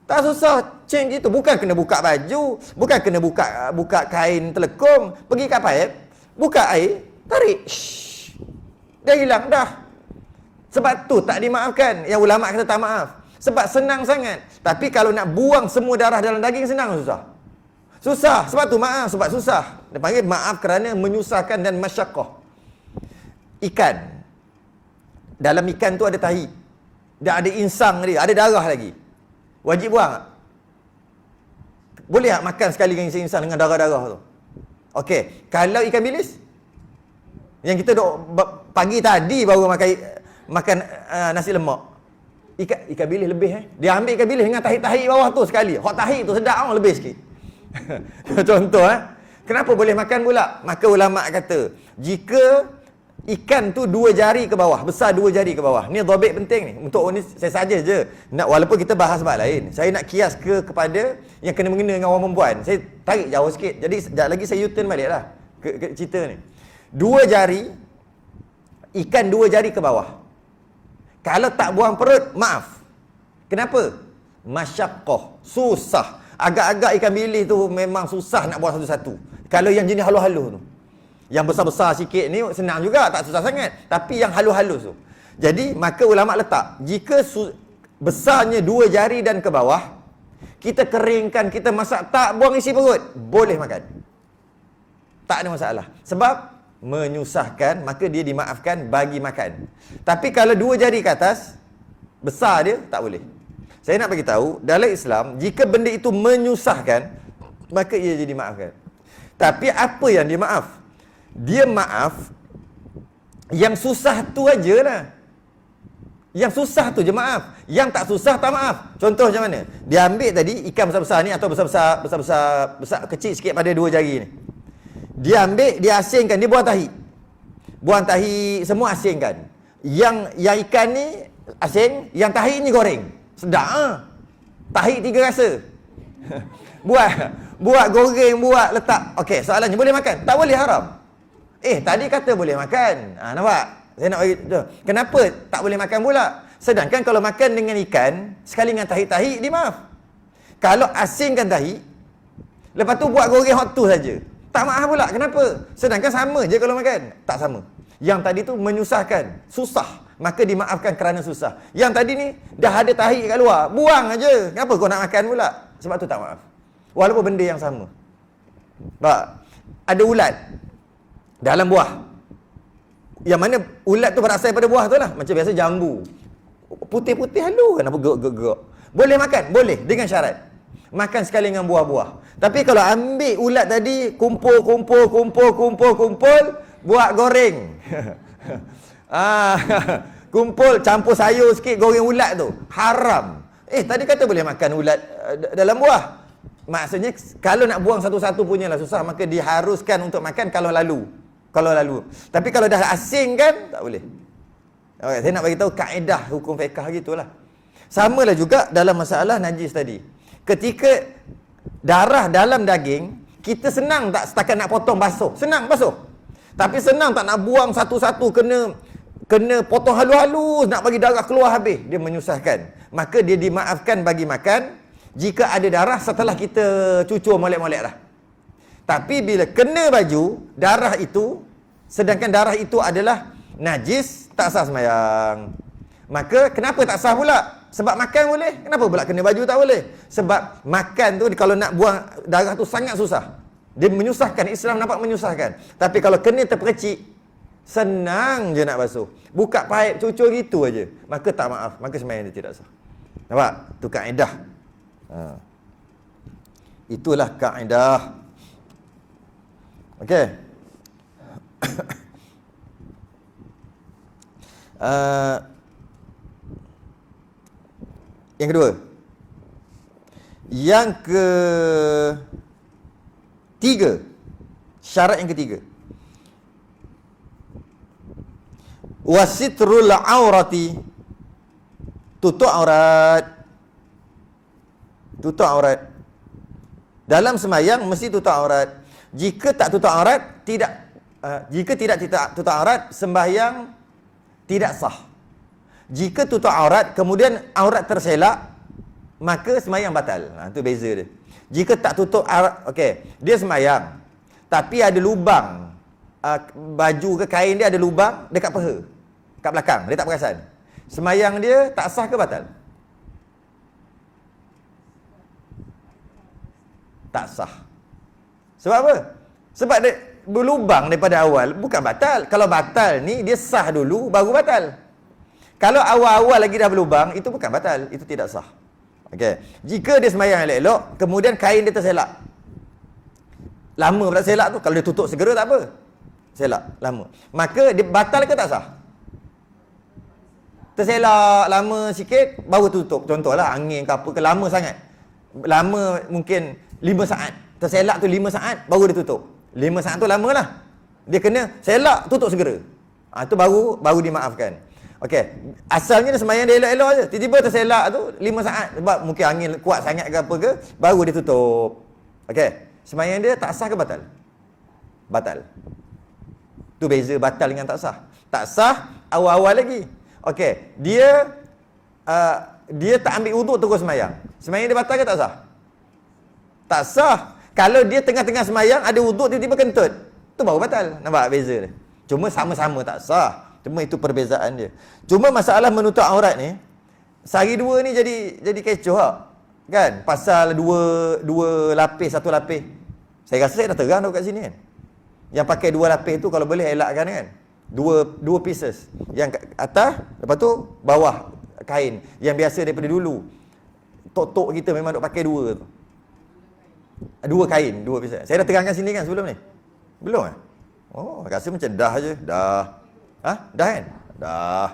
Tak susah, change itu. Bukan kena buka baju, bukan kena buka kain telekung, pergi kat paip, buka air, tarik. Dia hilang dah. Sebab tu tak dimaafkan. Yang ulama kata tak maaf. Sebab senang sangat. Tapi kalau nak buang semua darah dalam daging, senang atau susah? Susah. Sebab tu maaf, sebab susah. Dia panggil maaf kerana menyusahkan dan masyaqqah. Ikan. Dalam ikan tu ada tahi. Dia ada insang dia, ada darah lagi. Wajib buang tak? Boleh tak makan sekali dengan insang dengan darah-darah tu? Okey, kalau ikan bilis? Yang kita duk pagi tadi baru makan nasi lemak. Ikan bilis lebih Dia ambil ikan bilis dengan tahi-tahi bawah tu sekali. Hot tahi tu sedap lebih sikit. Contoh Kenapa boleh makan pula? Maka ulama kata, jika ikan tu 2 jari ke bawah, besar 2 jari ke bawah. Ni dhabit penting ni. Untuk ni saya saja je. Walaupun kita bahas bab lain. Saya nak kias kepada yang kena mengena dengan orang perempuan. Saya tarik jauh sikit. Jadi sekejap lagi saya U-turn baliklah ke cerita ni. 2 jari, ikan 2 jari ke bawah. Kalau tak buang perut, maaf. Kenapa? Masyaqqah. Susah. Agak-agak ikan bilis tu memang susah nak buang satu-satu. Kalau yang jenis halus-halus tu. Yang besar-besar sikit ni senang juga, tak susah sangat. Tapi yang halus-halus tu. Jadi, maka ulama letak, jika besarnya 2 jari dan ke bawah, kita keringkan, kita masak, tak buang isi perut, boleh makan. Tak ada masalah. Sebab menyusahkan, maka dia dimaafkan bagi makan. Tapi kalau 2 jari ke atas, besar dia, tak boleh. Saya nak bagi tahu, dalam Islam, jika benda itu menyusahkan, maka ia jadi maafkan. Tapi apa yang dia maaf? Dia maaf yang susah tu ajalah. Yang susah tu je maaf. Yang tak susah tak maaf. Contoh macam mana? Dia ambil tadi ikan besar-besar ni, atau besar kecil sikit pada 2 jari ni. Dia ambil, dia asingkan, dia buang tahi. Buang tahi semua asingkan. Yang ikan ni asing, yang tahi ni goreng. Sedap Tahi 3 rasa. buat goreng, buat letak. Okey, soalannya boleh makan? Tak boleh, haram. Tadi kata boleh makan. Nampak? Saya nak bagi tu. Kenapa tak boleh makan pula? Sedangkan kalau makan dengan ikan, sekali dengan tahi-tahi, dia maaf. Kalau asingkan tahi, lepas tu buat goreng hot tu saja, tak maaf pula. Kenapa? Sedangkan sama je kalau makan. Tak sama. Yang tadi tu menyusahkan, susah, maka dimaafkan kerana susah. Yang tadi ni dah ada tahi kat luar, buang aja. Kenapa kau nak makan pula? Sebab tu tak maaf. Walaupun benda yang sama. Pak, ada ulat dalam buah. Yang mana ulat tu berasal daripada buah tu lah. Macam biasa jambu. Putih-putih halus, kenapa gerak-gerak? Boleh makan? Boleh, dengan syarat. Makan sekali dengan buah-buah. Tapi kalau ambil ulat tadi, kumpul, buat goreng. Kumpul, campur sayur sikit, goreng ulat tu. Haram. Tadi kata boleh makan ulat dalam buah. Maksudnya, kalau nak buang satu-satu punya lah susah, maka diharuskan untuk makan kalau lalu. Tapi kalau dah asing kan, tak boleh. Okay, saya nak bagi tahu kaedah hukum fiqh gitulah. Samalah juga dalam masalah najis tadi. Ketika darah dalam daging, kita senang tak setakat nak potong basuh? Senang basuh. Tapi senang tak nak buang satu-satu, kena kena potong halus-halus, nak bagi darah keluar habis, dia menyusahkan. Maka dia dimaafkan bagi makan jika ada darah setelah kita cucur molek-molek dah. Tapi bila kena baju, darah itu, sedangkan darah itu adalah najis, tak sah sembahyang. Maka kenapa tak sah pula? Sebab makan boleh. Kenapa pula kena baju tak boleh? Sebab makan tu kalau nak buang darah tu sangat susah. Dia menyusahkan, Islam nampak menyusahkan. Tapi kalau kena terpercik, senang je nak basuh. Buka paip, cucur gitu aja. Maka tak maaf, maka sembahyang dia tidak sah. Nampak? Itu kaedah. Itulah kaedah. Okey. Yang kedua. Yang ketiga. Syarat yang ketiga. Wasitrul aurati. Tutup aurat. Tutup aurat. Dalam sembahyang mesti tutup aurat. Jika tak tutup aurat, jika tidak tutup aurat, sembahyang tidak sah. Jika tutup aurat, kemudian aurat terselak, maka sembahyang batal. Itu beza dia. Jika tak tutup aurat, okey, dia sembahyang, tapi ada lubang, baju ke kain dia ada lubang dekat peha, kat belakang, dia tak perasan. Sembahyang dia tak sah ke batal? Tak sah. Sebab apa? Sebab dia berlubang daripada awal, bukan batal. Kalau batal ni, dia sah dulu, baru batal. Kalau awal-awal lagi dah berlubang, itu bukan batal, itu tidak sah. Okey. Jika dia sembahyang elok-elok, kemudian kain dia terselak. Lama pula selak tu, kalau dia tutup segera tak apa. Selak, lama. Maka dia batal ke tak sah? Terselak lama sikit, baru tutup. Contohlah, angin ke apa ke, lama sangat. Lama mungkin 5 saat. Terselak tu 5 saat, baru dia tutup. 5 saat tu lama lah. Dia kena selak, tutup segera. Itu baru dimaafkan. Okey, asalnya dia sembahyang dia elok-elok je. Tiba-tiba terselak tu 5 saat. Sebab mungkin angin kuat sangat ke apa ke, baru dia tutup. Okey, sembahyang dia tak sah ke batal? Batal. Tu beza batal dengan tak sah. Tak sah awal-awal lagi. Okey, dia tak ambil wuduk terus sembahyang. Sembahyang dia batal ke tak sah? Tak sah. Kalau dia tengah-tengah sembahyang ada wuduk tiba-tiba kentut, tu baru batal. Nampak beza dia? Cuma sama-sama tak sah. Cuma itu perbezaan dia. Cuma masalah menutup aurat ni, sehari dua ni jadi kecoh tak? Kan? Pasal dua lapis, satu lapis. Saya rasa saya dah terang dah kat sini kan. Yang pakai 2 lapis tu kalau boleh elakkan kan. Dua pieces. Yang atas, lepas tu bawah kain. Yang biasa daripada dulu. Tok-tok kita memang duk pakai 2 tu. 2 kain, 2 pieces. Saya dah terangkan sini kan sebelum ni? Belum eh? Oh, rasa macam dah je. Dah. Dah kan? Dah.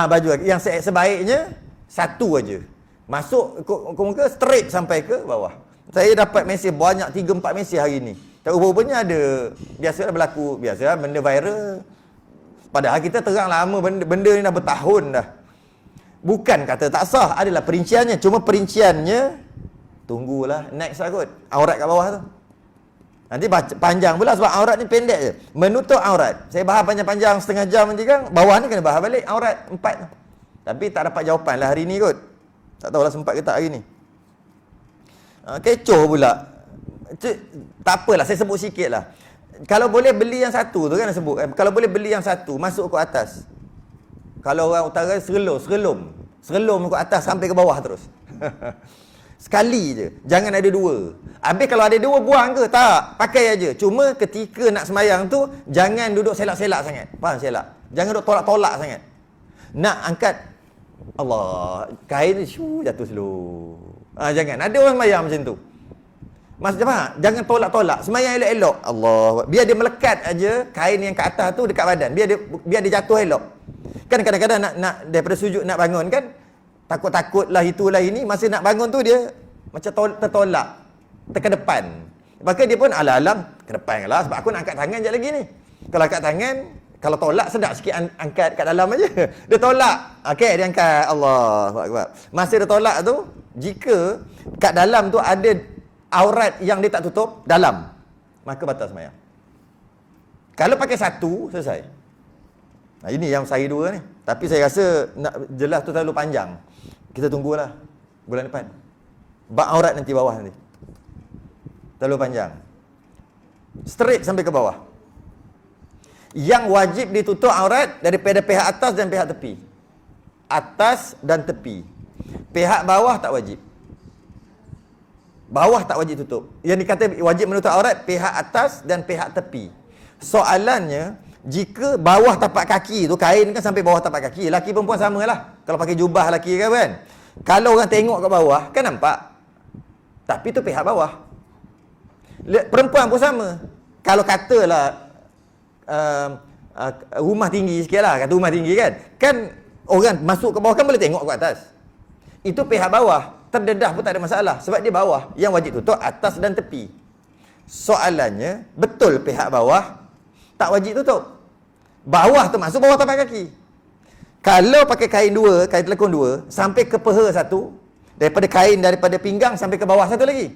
Baju yang sebaiknya satu aja. Masuk ke muka straight sampai ke bawah. Saya dapat mesej banyak 3-4 mesej hari ni. Tak rupanya ada, biasalah berlaku, biasalah benda viral. Padahal kita terang lama benda ni dah bertahun dah. Bukan kata tak sah, adalah perinciannya. Cuma perinciannya, tunggulah next lah kot. Aurat kat bawah tu. Nanti panjang pula sebab aurat ni pendek je. Menutup aurat. Saya bahas panjang-panjang setengah jam nanti kan. Bawah ni kena bahas balik aurat 4 tu. Tapi tak dapat jawapan lah hari ni kot. Tak tahulah sempat ke tak hari ni. Kecoh pula. Tak apalah, saya sebut sikit lah. Kalau boleh beli yang satu tu kan sebut. Kalau boleh beli yang satu, masuk ke atas. Kalau orang utara serelum ke atas sampai ke bawah terus. Sekali je. Jangan ada 2. Habis kalau ada 2 buang ke? Tak. Pakai aja. Cuma ketika nak sembahyang tu, jangan duduk selak-selak sangat. Faham selak? Jangan duduk tolak-tolak sangat. Nak angkat, Allah, kain jatuh slow. Jangan. Ada orang sembahyang macam tu. Maksudnya apa? Jangan tolak-tolak. Sembahyang elok-elok. Allah. Biar dia melekat aja kain yang kat atas tu dekat badan. Biar dia jatuh elok. Kan kadang-kadang nak daripada sujud nak bangun kan, takut-takutlah itulah ini, masa nak bangun tu dia macam tertolak ke depan. Maka dia pun alam-alam ke depan lah sebab aku nak angkat tangan je lagi ni. Kalau angkat tangan, kalau tolak sedap sikit angkat kat dalam aja. Dia tolak. Okey, dia angkat. Allahu akbar. Masa dia tolak tu, jika kat dalam tu ada aurat yang dia tak tutup dalam, maka batal sembahyang. Kalau pakai satu, selesai. Nah, ini yang sehari dua ni. Tapi saya rasa nak jelas tu terlalu panjang. Kita tunggulah bulan depan. Bab aurat nanti bawah nanti. Terlalu panjang. Straight sampai ke bawah. Yang wajib ditutup aurat daripada pihak atas dan pihak tepi. Atas dan tepi. Pihak bawah tak wajib. Bawah tak wajib tutup. Yang dikata wajib menutup aurat pihak atas dan pihak tepi. Soalannya, jika bawah tapak kaki tu, kain kan sampai bawah tapak kaki, laki perempuan samalah. Kalau pakai jubah laki kan. Kalau orang tengok ke bawah, kan nampak. Tapi tu pihak bawah. Perempuan pun sama. Kalau katalah rumah tinggi sikit lah, kata rumah tinggi kan. Kan orang masuk ke bawah kan boleh tengok ke atas. Itu pihak bawah. Terdedah pun tak ada masalah. Sebab dia bawah. Yang wajib tutup atas dan tepi. Soalannya, betul pihak bawah tak wajib tutup. Bawah tu masuk bawah tapak kaki. Kalau pakai kain dua, kain telekung dua, sampai ke peha satu, daripada pinggang sampai ke bawah satu lagi.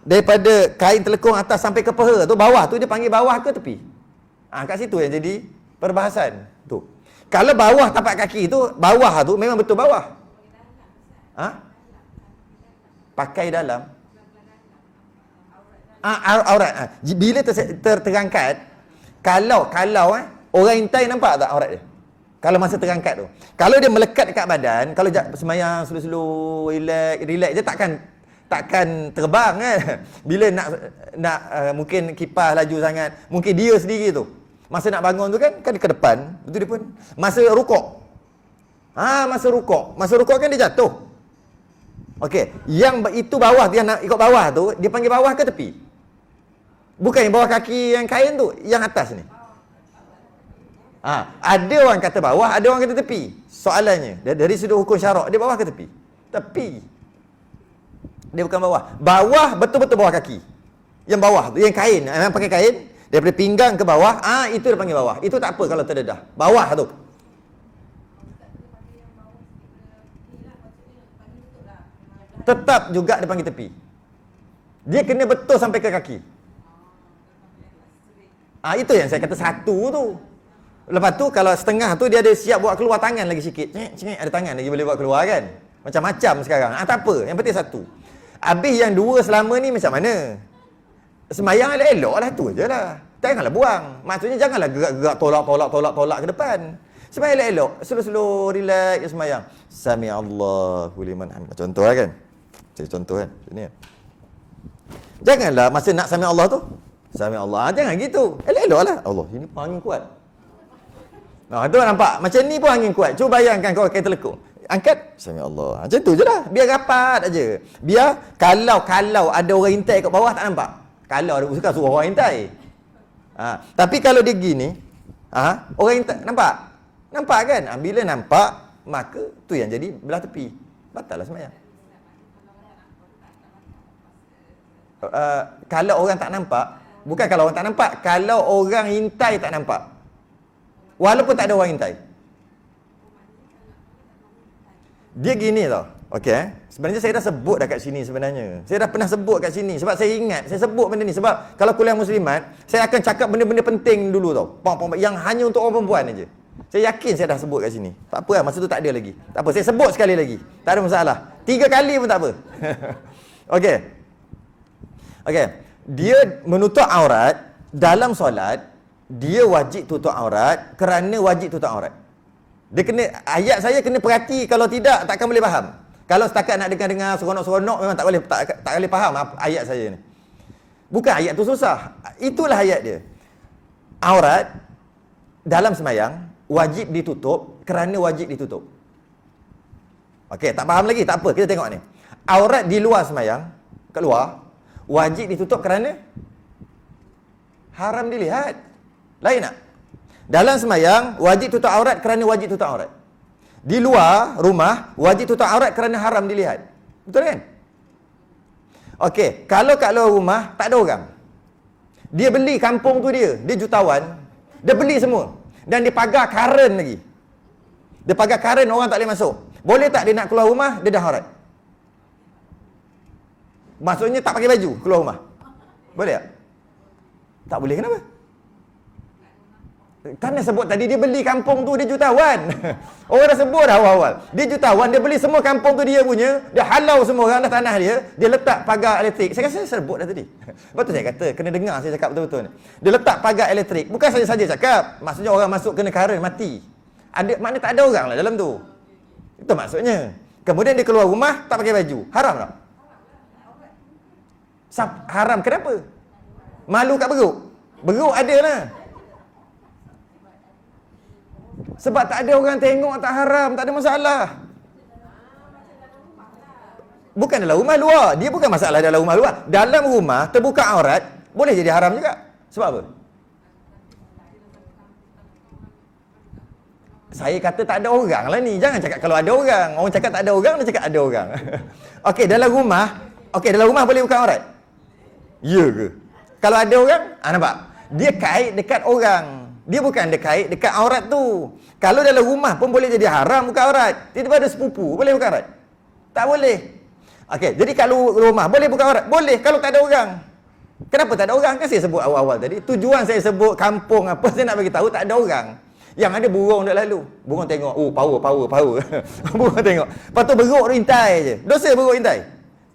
Daripada kain telekung atas sampai ke peha tu, bawah tu dia panggil bawah ke tepi? Kat situ yang jadi perbahasan tu. Kalau bawah tapak kaki tu, bawah tu memang betul bawah. Pakai dalam. Aurat. Bila terangkat, kalau orang intai nampak tak aurat dia? Kalau masa terangkat tu. Kalau dia melekat dekat badan, kalau semayang slow-slow, relax je, takkan terbang kan. Bila nak mungkin kipas laju sangat, mungkin dia sendiri tu. Masa nak bangun tu kan dia ke depan, betul dia pun. Masa rukuk. Masa rukuk kan dia jatuh. Okey, yang itu bawah, dia nak ikut bawah tu, dia panggil bawah ke tepi? Bukan yang bawah kaki yang kain tu, yang atas ni. Ada orang kata bawah, ada orang kata tepi. Soalannya, dari sudut hukum syarak, dia bawah ke tepi? Tepi. Dia bukan bawah. Bawah betul-betul bawah kaki. Yang bawah tu, yang kain, yang pakai kain, daripada pinggang ke bawah, itu dia panggil bawah. Itu tak apa kalau terdedah. Bawah tu. Tetap juga dia panggil tepi. Dia kena betul sampai ke kaki. Itu yang saya kata satu tu. Lepas tu kalau setengah tu dia ada siap buat keluar tangan lagi sikit. Cengik ada tangan lagi boleh buat keluar kan. Macam-macam sekarang. Tak apa, yang penting satu. Habis yang dua selama ni macam mana? Semayang elok-elok lah, tu je lah. Janganlah buang. Maksudnya janganlah gerak-gerak tolak ke depan. Semayang elok-elok, slow-slow, relax semayang. Sami Allahu liman hamid. Contoh lah kan. Jadi contoh kan. Sini kan. Janganlah masa nak sami Allah tu, sami Allah. Jangan gitu. Elok-elok lah. Allah, ini pun angin kuat. Tu nampak. Macam ni pun angin kuat. Cuba bayangkan kau pakai telekung. Angkat, sami Allah. Macam tu je lah. Biar rapat aja. Biar kalau ada orang intai kat bawah tak nampak. Kalau ada suka suruh orang intai. Tapi kalau dia gini, orang intai nampak? Nampak kan? Bila nampak, maka tu yang jadi belah tepi. Batal lah semayang. Kalau orang tak nampak, bukan kalau orang tak nampak, kalau orang intai tak nampak. Walaupun tak ada orang intai. Dia gini tau. Okey. Sebenarnya saya dah sebut dah kat sini sebenarnya. Saya dah pernah sebut kat sini. Sebab saya ingat, saya sebut benda ni. Sebab kalau kuliah muslimat, saya akan cakap benda-benda penting dulu tau. Yang hanya untuk orang perempuan aja. Saya yakin saya dah sebut kat sini. Tak apa lah, masa tu tak ada lagi. Tak apa, saya sebut sekali lagi. Tak ada masalah. 3 kali pun tak apa. Okey. Okey. Dia menutup aurat dalam solat, dia wajib tutup aurat kerana wajib tutup aurat. Dia kena, ayat saya kena perhati, kalau tidak takkan boleh faham. Kalau setakat nak dengar seronok-seronok memang tak boleh faham ayat saya ni. Bukan ayat tu susah. Itulah ayat dia. Aurat dalam semayang wajib ditutup kerana wajib ditutup. Okey, tak faham lagi? Tak apa, kita tengok ni. Aurat di luar semayang, kat luar, wajib ditutup kerana haram dilihat. Lain tak? Dalam semayang, wajib tutup aurat kerana wajib tutup aurat. Di luar rumah, wajib tutup aurat kerana haram dilihat. Betul kan? Okey, kalau kat luar rumah, tak ada orang. Dia beli kampung tu dia jutawan. Dia beli semua. Dan dia pagar karen lagi. Dia pagar karen, orang tak boleh masuk. Boleh tak dia nak keluar rumah, dia dah aurat? Maksudnya tak pakai baju, keluar rumah. Boleh tak? Tak boleh, kenapa? Kan dia sebut tadi dia beli kampung tu, dia jutawan. Orang dah sebut dah awal-awal. Dia jutawan, dia beli semua kampung tu dia punya, dia halau semua orang dah tanah dia letak pagar elektrik. Saya rasa saya sebut dah tadi. Betul saya kata, kena dengar saya cakap betul-betul ni. Dia letak pagar elektrik. Bukan saja-saja cakap, maksudnya orang masuk kena karen mati. Maknanya tak ada orang lah dalam tu. Itu maksudnya. Kemudian dia keluar rumah tak pakai baju. Haram tak? Haram kenapa? Malu kat beruk. Beruk ada lah. Sebab tak ada orang tengok, tak haram, tak ada masalah. Bukan dalam rumah, luar. Dia bukan masalah dalam rumah, luar. Dalam rumah, terbuka aurat, boleh jadi haram juga. Sebab apa? Saya kata tak ada orang lah ni. Jangan cakap kalau ada orang. Orang cakap tak ada orang, dia cakap ada orang. Okey, dalam rumah boleh buka aurat? Ya ke? Kalau ada orang, nampak? Dia kait dekat orang. Dia bukan kait dekat aurat tu. Kalau dalam rumah pun boleh jadi haram buka aurat. Tiba-tiba ada sepupu, boleh buka aurat? Tak boleh. Okey, jadi kalau rumah boleh buka aurat? Boleh kalau tak ada orang. Kenapa tak ada orang? Kan saya sebut awal-awal tadi. Tujuan saya sebut kampung apa, saya nak bagi tahu tak ada orang. Yang ada burung dah lalu. Burung tengok, oh power. Burung tengok. Lepas tu beruk intai je. Dosa beruk intai?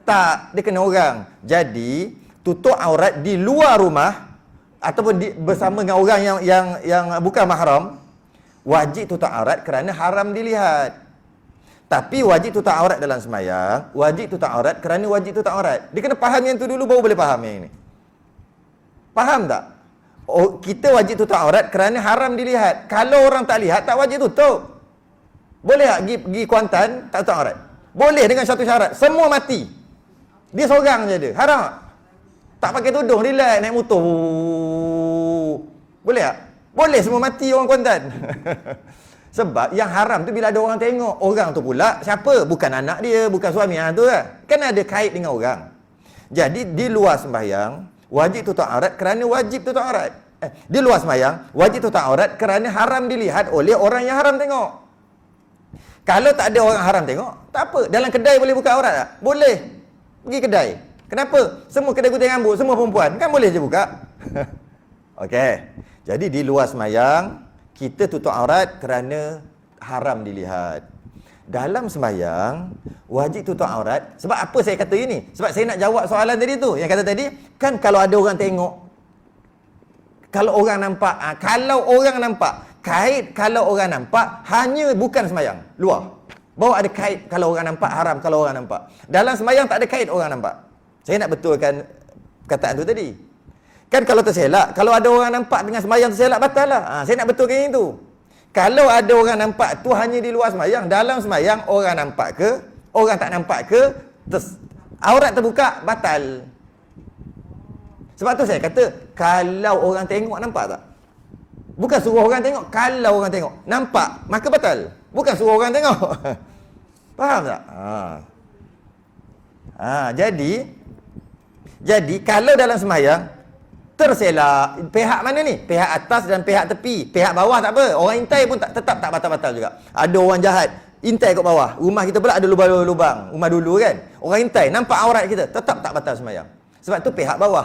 Tak, dia kena orang. Jadi, tutup aurat di luar rumah ataupun bersama dengan orang yang bukan mahram, wajib tutup aurat kerana haram dilihat. Tapi wajib tutup aurat dalam sembahyang, wajib tutup aurat kerana wajib tutup aurat. Dia kena faham yang tu dulu baru boleh faham yang ini. Faham tak? Kita wajib tutup aurat kerana haram dilihat. Kalau orang tak lihat, tak wajib tutup. Boleh tak pergi Kuantan tak tutup aurat? Boleh dengan satu syarat, semua mati. Dia seorang je ada. Haram tak? Tak pakai tudung, relax, naik motor. Boleh tak? Boleh semua mati orang Kuantan. Sebab yang haram tu bila ada orang tengok. Orang tu pula siapa? Bukan anak dia, bukan suami tu lah. Kan ada kait dengan orang. Jadi di luar sembahyang, wajib tutup aurat kerana wajib tutup aurat. Di luar sembahyang, wajib tutup aurat kerana haram dilihat oleh orang yang haram tengok. Kalau tak ada orang haram tengok, tak apa. Dalam kedai boleh buka aurat tak? Boleh. Pergi kedai. Kenapa? Semua kedai gunting rambut, semua perempuan. Kan boleh je buka. Okey. Jadi di luar sembahyang, kita tutup aurat kerana haram dilihat. Dalam sembahyang, wajib tutup aurat. Sebab apa saya kata ini? Sebab saya nak jawab soalan tadi tu. Yang kata tadi, kan kalau ada orang tengok, kalau orang nampak, kait kalau orang nampak, hanya bukan sembahyang, luar. Bawa ada kait kalau orang nampak, haram kalau orang nampak. Dalam sembahyang tak ada kait orang nampak. Saya nak betulkan kataan tu tadi. Kan kalau terselak, kalau ada orang nampak dengan sembahyang terselak, batal lah. Saya nak betulkan yang itu. Kalau ada orang nampak tu hanya di luar sembahyang, dalam sembahyang orang nampak ke, orang tak nampak ke, aurat terbuka, batal. Sebab tu saya kata, kalau orang tengok, nampak tak? Bukan suruh orang tengok, kalau orang tengok, nampak, maka batal. Bukan suruh orang tengok. Faham tak? Jadi kalau dalam sembahyang terselak, pihak mana ni? Pihak atas dan pihak tepi. Pihak bawah tak apa. Orang intai pun tetap tak batal-batal juga. Ada orang jahat, intai kat bawah. Rumah kita pula ada lubang-lubang. Rumah dulu kan. Orang intai nampak aurat kita, tetap tak batal sembahyang. Sebab tu pihak bawah.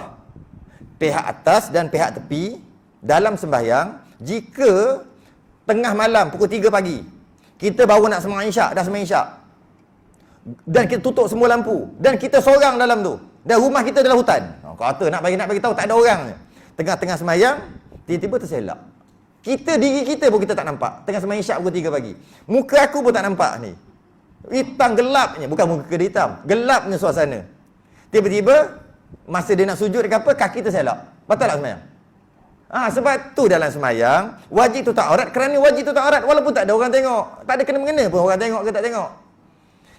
Pihak atas dan pihak tepi dalam sembahyang, jika tengah malam pukul 3 pagi, kita baru nak sembahyang isyak, dah sembahyang isyak, dan kita tutup semua lampu, dan kita seorang dalam tu, dan rumah kita dalam hutan. Kata nak bagi tahu tak ada orang. Tengah-tengah sembahyang, tiba-tiba terselak. Diri kita pun kita tak nampak. Tengah sembahyang isyak pukul 3 pagi. Muka aku pun tak nampak ni. Hitam gelapnya, bukan muka dia hitam, gelapnya suasana. Tiba-tiba masa dia nak sujud dekat apa, kaki terselak. Batal tak sembahyang? Sebab tu dalam sembahyang wajib tutup aurat kerana wajib tutup aurat walaupun tak ada orang tengok. Tak ada kena-mengena pun orang tengok ke tak tengok.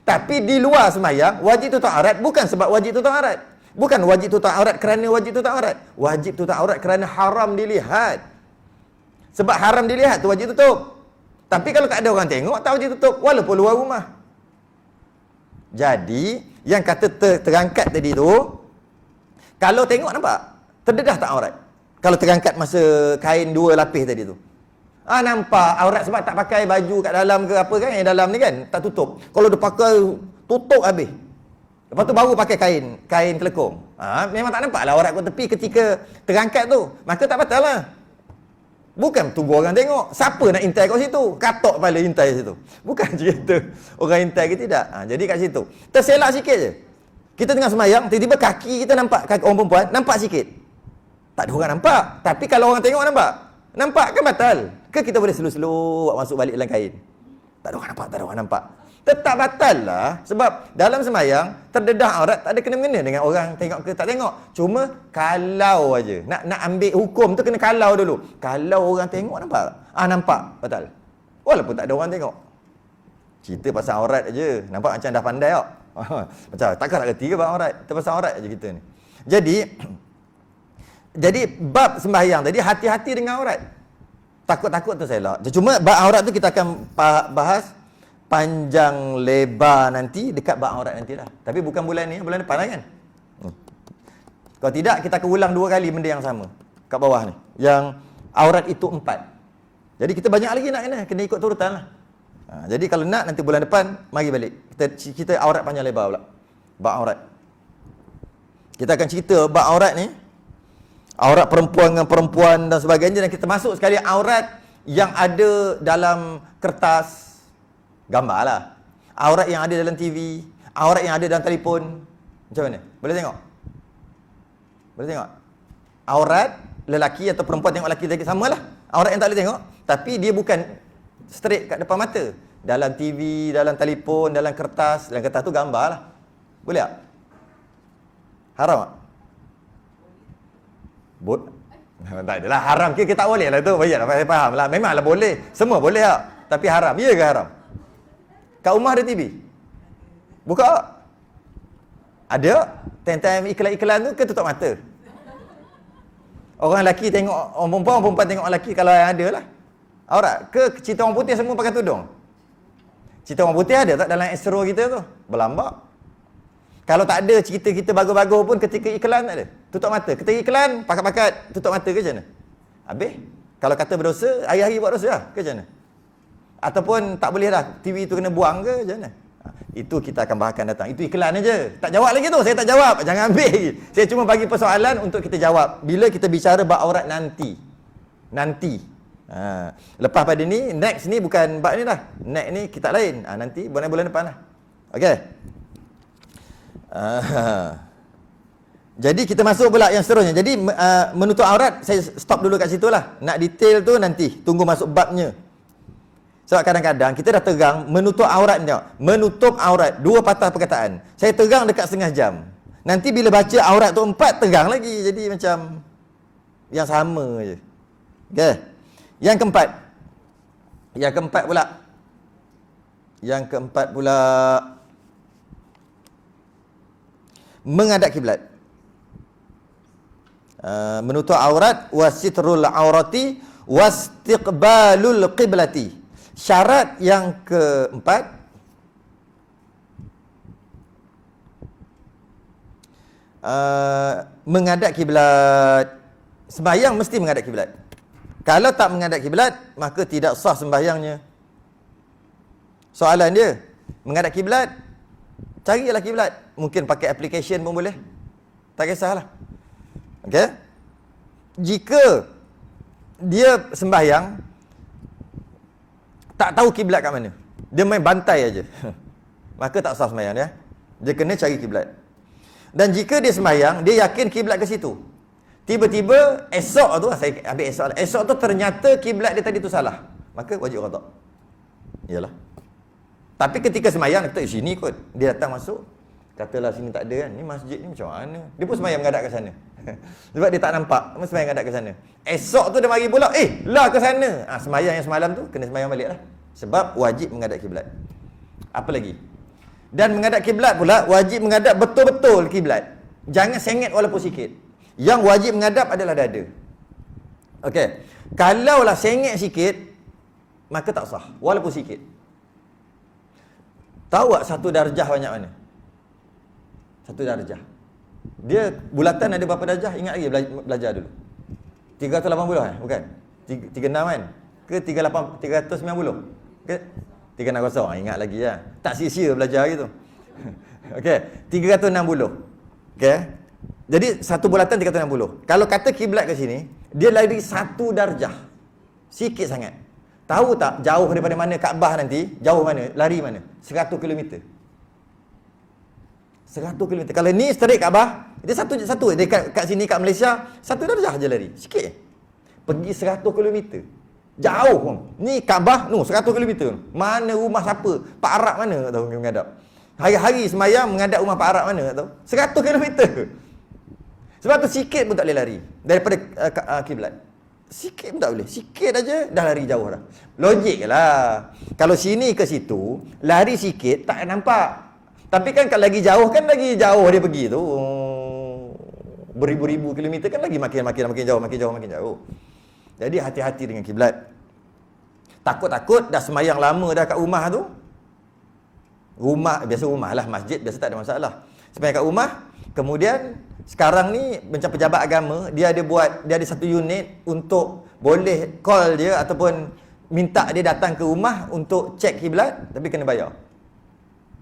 Tapi di luar sembahyang wajib tutup aurat bukan sebab wajib tutup aurat. Bukan wajib tutup aurat kerana wajib tutup aurat. Wajib tutup aurat kerana haram dilihat. Sebab haram dilihat tu wajib tutup. Tapi kalau tak ada orang tengok, tak wajib tutup walaupun luar rumah. Jadi yang kata terangkat tadi tu, kalau tengok nampak, terdedah tak aurat? Kalau terangkat masa kain 2 lapis tadi tu. Nampak aurat sebab tak pakai baju kat dalam ke apa kan, yang dalam ni kan, tak tutup. Kalau dia pakai, tutup habis. Lepas tu baru pakai kain kelekong. Memang tak nampak lah aurat kat tepi ketika terangkat tu. Maka tak batal lah. Bukan tunggu orang tengok. Siapa nak intai kat situ? Katok kepala intai situ. Bukan cerita orang intai ke tidak. Jadi kat situ. Terselak sikit je. Kita tengah semayang, tiba-tiba kaki kita nampak, kaki orang perempuan, nampak sikit. Tak ada orang nampak. Tapi kalau orang tengok nampak. Nampak kan batal? Ke kita boleh slow-slow buat masuk balik dalam kain? Tak ada orang nampak, tak ada orang nampak. Tetap batal lah. Sebab dalam semayang, terdedah aurat tak ada kena-mengena dengan orang tengok ke tak tengok. Cuma kalau aja nak ambil hukum tu kena kalau dulu. Kalau orang tengok nampak? Nampak, batal. Walaupun tak ada orang tengok. Cerita pasal aurat aja. Nampak macam dah pandai tak? Macam takkan tak kerti ke pasal aurat? Kita pasal aurat aja kita ni. Jadi bab sembahyang tadi hati-hati dengan aurat. Takut-takut tu selak. Cuma bab aurat tu kita akan bahas panjang lebar nanti dekat bab aurat nantilah. Tapi bukan bulan ni, bulan depan lah kan. Kalau tidak kita akan ulang 2 kali benda yang sama kat bawah ni. Yang aurat itu 4. Jadi kita banyak lagi nak kena ikut turutan lah. Jadi kalau nak nanti bulan depan mari balik. Kita aurat panjang lebar pula. Bab aurat. Kita akan cerita bab aurat ni. Aurat perempuan dengan perempuan dan sebagainya, dan kita masuk sekali aurat yang ada dalam kertas gambar lah. Aurat yang ada dalam TV, aurat yang ada dalam telefon. Macam mana? Boleh tengok? Boleh tengok? Aurat lelaki atau perempuan tengok lelaki sama lah. Aurat yang tak boleh tengok, tapi dia bukan straight kat depan mata. Dalam TV, dalam telefon, dalam kertas tu gambar lah. Boleh tak? Haram tak? Tak adalah haram ke kita tak boleh lah tu. Bayar lah, faham lah. Memanglah boleh. Semua boleh tak? Tapi haram. Ya ke haram? Kat rumah ada TV? Buka tak? Ada? Time-time iklan-iklan tu ke tutup mata? Orang lelaki tengok orang perempuan tengok lelaki kalau yang ada lah. Aurat. Ke cerita orang putih semua pakai tudung? Cerita orang putih ada tak dalam Astro kita tu? Berlambak. Kalau tak ada cerita kita bagus-bagus pun ketika iklan tak ada. Tutup mata. Ketika iklan, pakat-pakat tutup mata ke macam mana? Habis? Kalau kata berdosa, hari-hari buat dosa lah ke macam mana? Ataupun tak boleh dah, TV tu kena buang ke macam mana? Itu kita akan bahaskan datang. Itu iklan aja. Tak jawab lagi tu. Saya tak jawab. Jangan ambil lagi. Saya cuma bagi persoalan untuk kita jawab. Bila kita bicara bab aurat nanti. Lepas pada ni, next ni bukan bab ni dah. Next ni kita lain. Nanti bulan depan lah. Okey. Jadi kita masuk pula yang seterusnya. Jadi menutup aurat, saya stop dulu kat situ lah. Nak detail tu nanti, tunggu masuk babnya. Sebab kadang-kadang kita dah tegang menutup aurat ni. Menutup aurat, 2 patah perkataan. Saya tegang dekat setengah jam. Nanti bila baca aurat tu 4, tegang lagi. Jadi macam yang sama je. Okay. Yang keempat pula menghadap kiblat. Menutup aurat, wasitrul aurati, wastiqbalul qiblati. Syarat yang keempat, menghadap kiblat. Sembahyang mesti menghadap kiblat. Kalau tak menghadap kiblat, maka tidak sah sembahyangnya. Soalan dia, menghadap kiblat, carilah kiblat. Mungkin pakai application pun boleh. Tak kisahlah. Okey? Jika dia sembahyang tak tahu kiblat kat mana, dia main bantai aja, maka tak sah sembahyang dia. Dia kena cari kiblat. Dan jika dia sembahyang, dia yakin kiblat ke situ. Tiba-tiba esok tu, saya ambil esok lah. Esok tu ternyata kiblat dia tadi tu salah, maka wajib qada. Iyalah. Tapi ketika sembahyang kita sini kot, dia datang masuk, katalah sini tak ada kan, ni masjid ni macam mana? Dia pun sembahyang menghadap ke sana. Sebab dia tak nampak, sembahyang menghadap ke sana. Esok tu dia mari pula, lah ke sana. Sembahyang yang semalam tu kena sembahyang balik lah. Sebab wajib menghadap kiblat. Apa lagi? Dan menghadap kiblat pula wajib menghadap betul-betul kiblat. Jangan sengit walaupun sikit. Yang wajib menghadap adalah dada. Okey. Kalaulah sengit sikit, maka tak sah walaupun sikit. Tahu tak satu darjah banyak mana? Satu darjah. Dia bulatan ada berapa darjah? Ingat lagi belajar dulu. 380 bukan? 36 kan? Ke 390? Ke 360? Ingat lagi lah. Tak sia-sia belajar gitu. Okey, 360. Okey. Jadi satu bulatan 360. Kalau kata kiblat ke sini, dia lari satu darjah. Sikit sangat. Tahu tak jauh daripada mana Kaabah nanti? Jauh mana? Lari mana? 100 km. 100 km. Kalau ni straight Kaabah, dia satu dekat kat sini kat Malaysia, satu darjah je lari. Sikit. Pergi 100 km. Jauh pun. Ni Kaabah, 100 km. Mana rumah siapa? Pak Arab mana tak tahu menghadap. Hari-hari semayang menghadap rumah Pak Arab mana tak tahu. 100 km. Sebab tu sikit pun tak boleh lari daripada kiblat. Sikit pun tak boleh. Sikit aja dah lari jauh dah. Logik lah. Kalau sini ke situ, lari sikit tak nampak. Tapi kan kalau lagi jauh dia pergi tu. Beribu-ribu kilometer kan lagi makin jauh. Jadi hati-hati dengan kiblat. Takut-takut dah semayang lama dah kat rumah tu. Biasa rumah lah, masjid biasa tak ada masalah. Semayang kat rumah, kemudian sekarang ni macam pejabat agama, dia ada satu unit untuk boleh call dia ataupun minta dia datang ke rumah untuk cek kiblat, tapi kena bayar.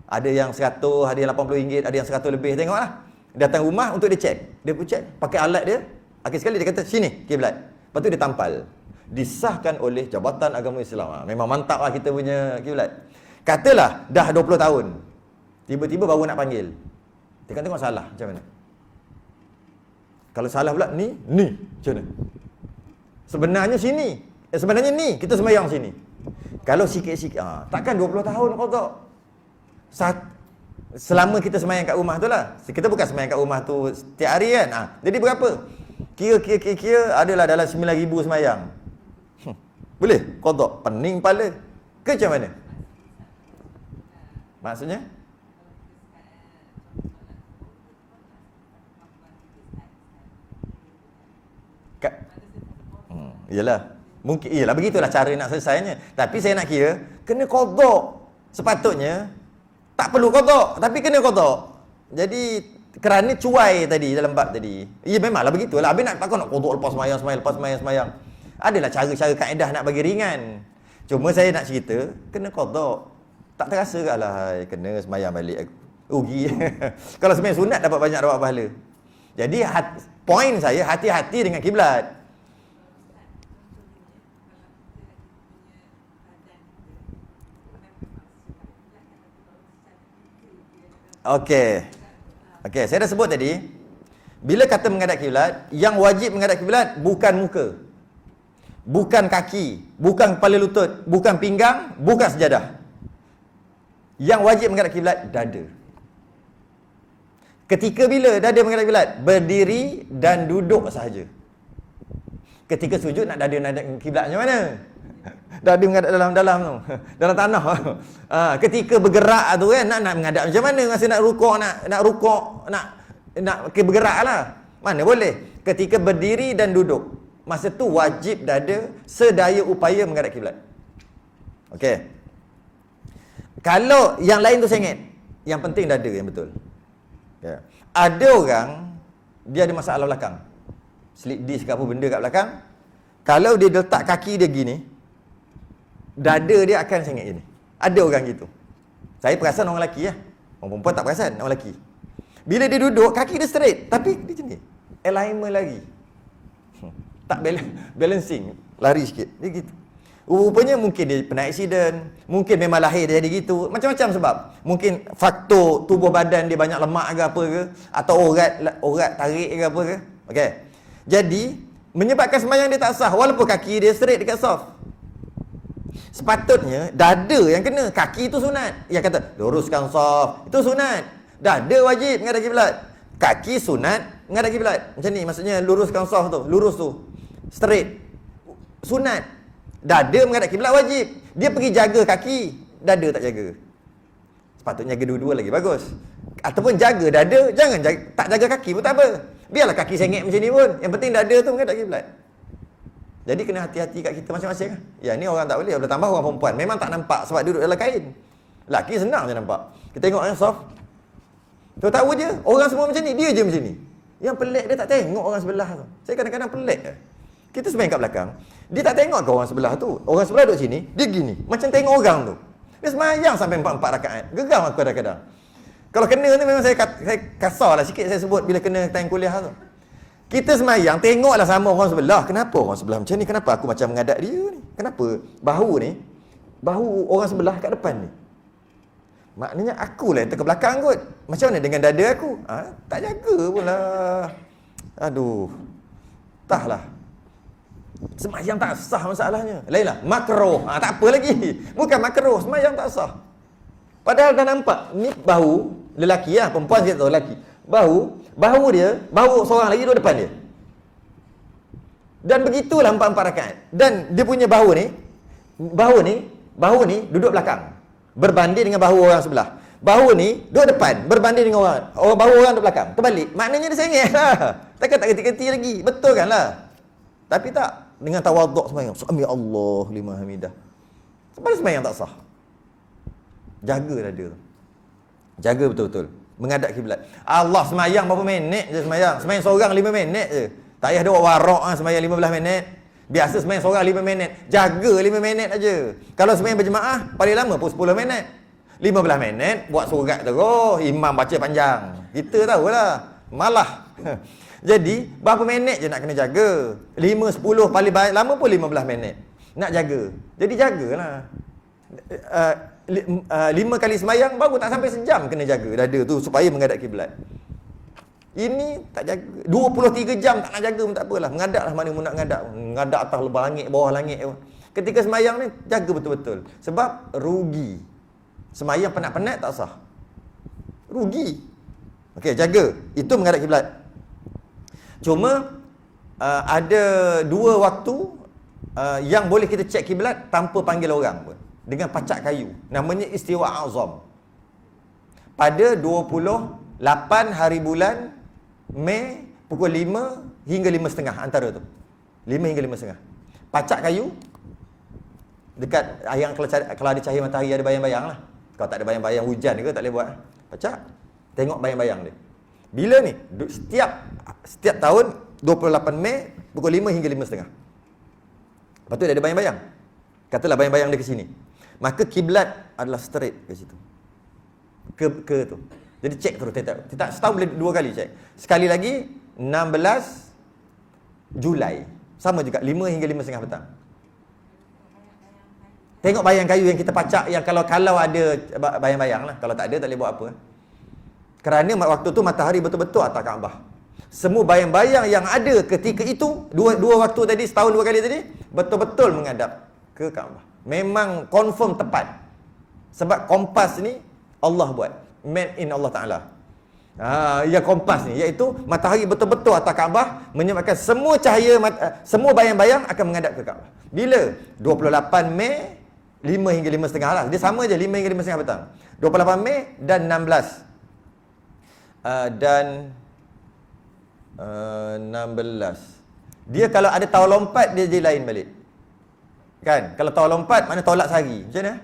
Ada yang 100, ada yang RM80, ada yang 100 lebih, tengoklah. Datang rumah untuk dia cek. Dia pun cek pakai alat dia. Akhir sekali dia kata, "Sini kiblat." Lepas tu dia tampal. Disahkan oleh Jabatan Agama Islam. Memang mantap lah kita punya kiblat. Katalah dah 20 tahun. Tiba-tiba baru nak panggil. Dia tengok salah macam mana. Kalau salah pula ni macam mana? Sebenarnya sini. Sebenarnya ni kita sembahyang sini. Kalau sikit-sikit takkan 20 tahun qada. Selama kita sembahyang kat rumah tu lah. Kita bukan sembahyang kat rumah tu setiap hari kan. Jadi berapa? Kira adalah dalam 9,000 sembahyang. Boleh qada pening kepala ke macam mana? Maksudnya Yalah. Mungkin iyalah begitulah cara nak selesainya. Tapi saya nak kira kena qada. Sepatutnya tak perlu qada, tapi kena qada. Jadi kerana cuai tadi dalam bab tadi. Ya memanglah begitulah. Habis nak takkan nak qada lepas sembahyang. Adalah cara-cara kaedah nak bagi ringan. Cuma saya nak cerita kena qada. Tak terasa ke alah kena sembahyang balik aku. Rugi. Kalau sembahyang sunat dapat pahala. Jadi point saya hati-hati dengan kiblat. Okey, saya dah sebut tadi, bila kata menghadap kiblat, yang wajib menghadap kiblat bukan muka, bukan kaki, bukan kepala lutut, bukan pinggang, bukan sejadah. Yang wajib menghadap kiblat dada. Ketika bila dada menghadap kiblat? Berdiri dan duduk sahaja. Ketika sujud nak dada menghadap kiblat macam mana? Dada menghadap dalam tu, dalam tanah. Ketika bergerak tu kan nak menghadap macam mana? Masa nak rukuk, nak bergeraklah. Mana boleh? Ketika berdiri dan duduk, masa tu wajib dada sedaya upaya menghadap kiblat. Okey. Kalau yang lain tu sengit, yang penting dada yang betul. Ya. Ada orang dia ada masalah belakang. Slip disc ke apa benda kat belakang. Kalau dia letak kaki dia gini, dada dia akan sengit gini. Ada orang gitu. Saya perasan orang lelaki ya. Orang perempuan tak perasan, orang lelaki. Bila dia duduk, kaki dia straight, tapi dia macam ni. Alignment lagi. Tak balancing, lari sikit. Dia gitu. Rupanya mungkin dia pernah aksiden, mungkin memang lahir dia jadi gitu. Macam-macam sebab. Mungkin faktor tubuh badan dia banyak lemak ke apa ke, atau urat tarik ke apa ke. Okey. Jadi, menyebabkan sembahyang dia tak sah walaupun kaki dia straight dekat soft. Sepatutnya dada yang kena, kaki tu sunat. Yang kata luruskan soft, itu sunat. Dada wajib menghadap kiblat. Kaki sunat menghadap kiblat. Macam ni maksudnya luruskan soft tu, lurus tu. Straight. Sunat. Dada menghadap kiblat wajib. Dia pergi jaga kaki, dada tak jaga. Sepatutnya jaga dua-dua lagi bagus. Ataupun jaga dada, tak jaga kaki pun tak apa. Biarlah kaki sengit macam ni pun. Yang penting dada tu menghadap kiblat. Jadi kena hati-hati kat kita masing-masing. Ya ni orang tak boleh. Boleh tambah orang perempuan. Memang tak nampak sebab duduk dalam kain. Laki senang je nampak. Kita tengok yang soft. Tahu je. Orang semua macam ni. Dia je macam ni. Yang pelik dia tak tengok orang sebelah tu. Saya kadang-kadang pelik. Kita sembahyang kat belakang. Dia tak tengok ke orang sebelah tu. Orang sebelah duduk sini. Dia gini. Macam tengok orang tu. Dia sembahyang sampai 4 rakaat. Geram aku kadang-kadang. Kalau kena ni memang saya kasar lah sikit saya sebut bila kena time kuliah tu. Kita semayang, tengoklah sama orang sebelah. Kenapa orang sebelah macam ni? Kenapa aku macam menghadap dia ni? Kenapa bahu orang sebelah kat depan ni? Maknanya akulah yang ke belakang kot. Macam mana dengan dada aku? Tak jaga pula. Aduh. Entahlah. Semayang tak sah masalahnya. Lainlah, makruh. Tak apa lagi. Bukan makruh, semayang tak sah. Padahal dah nampak, ni bahu lelaki lah, perempuan kita tahu lelaki. Bahu dia, bahu seorang lagi duduk depan dia. Dan begitulah 4 rakaat. Dan dia punya bahu ni duduk belakang. Berbanding dengan bahu orang sebelah. Bahu ni duduk depan, berbanding dengan bahu orang duduk belakang. Terbalik. Maknanya dia sengit lah. Takkan tak kerti-kerti lagi. Betul kan lah? Tapi tak. Dengan tawaduk semayang. Sami Allah liman hamidah. Sebab semayang tak sah. Jaga dada tu. Jaga betul-betul. Menghadap kiblat. Allah semayang berapa minit je semayang. Semayang seorang 5 minit je. Tak payah duk warak semayang 15 minit. Biasa semayang seorang 5 minit. Jaga 5 minit aja. Kalau semayang berjemaah, paling lama pun 10 minit. 15 minit, buat surat terus. Imam baca panjang. Kita tahulah. Malah. Jadi, berapa minit je nak kena jaga? 5, 10, paling lama pun 15 minit. Nak jaga. Jadi, jagalah. 5 kali semayang, baru tak sampai sejam kena jaga dada tu supaya menghadap kiblat. Ini tak jaga. 23 jam tak nak jaga pun tak apalah. Menghadaplah mana pun nak menghadap. Menghadap atas langit, bawah langit. Ketika semayang ni, jaga betul-betul. Sebab rugi. Semayang penat-penat tak sah. Rugi. Okey, jaga. Itu menghadap kiblat. Cuma ada 2 waktu yang boleh kita cek kiblat tanpa panggil orang pun. Dengan pacak kayu. Namanya istiwa azam. Pada 28 hari bulan Mei pukul 5 hingga 5.30 antara tu. 5 hingga 5.30. Pacak kayu dekat yang kalau ada cahaya matahari ada bayang-bayang lah. Kalau tak ada bayang-bayang hujan ke tak boleh buat. Pacak. Tengok bayang-bayang dia. Bila ni? Setiap tahun 28 Mei pukul 5 hingga 5.30. Lepas tu dia ada bayang-bayang. Katalah bayang-bayang dia ke sini. Maka kiblat adalah straight ke situ. Ke tu. Jadi cek terus tetap setahun boleh 2 kali cek. Sekali lagi 16 Julai. Sama juga 5 hingga 5.30 petang. Tengok bayang kayu yang kita pacak yang kalau ada bayang-bayang lah. Kalau tak ada tak boleh buat apa. Kerana waktu tu matahari betul-betul atas Kaabah. Semua bayang-bayang yang ada ketika itu, dua waktu tadi, setahun 2 kali tadi, betul-betul menghadap ke Kaabah. Memang confirm tepat. Sebab kompas ni Allah buat. Made in Allah Ta'ala. Yang kompas ni, iaitu matahari betul-betul atas Kaabah, menyebabkan semua cahaya, semua bayang-bayang akan menghadap ke Kaabah. Bila? 28 Mei, 5 hingga 5.30 lah. Dia sama je, 5 hingga 5.30 petang. 28 Mei dan 16. 16. Dia kalau ada tahun lompat, dia jadi lain balik. Kan? Kalau tahun lompat, mana tolak sehari. Macam mana?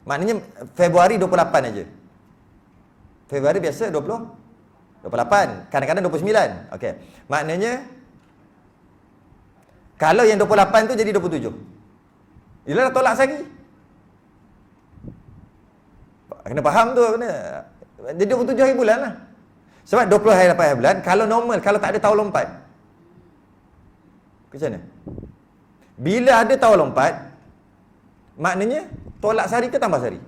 Maknanya Februari 28 aja. Februari biasa 28. Kadang-kadang 29. Okey. Maknanya kalau yang 28 tu jadi 27. Ialah tolak sehari. Kena faham tu kena. Jadi 27 hari bulan lah. Sebab 20 hari 8 hari bulan, kalau normal, kalau tak ada tahun lompat. Macam mana? Bila ada tahun lompat, maknanya tolak sehari ke tambah sehari?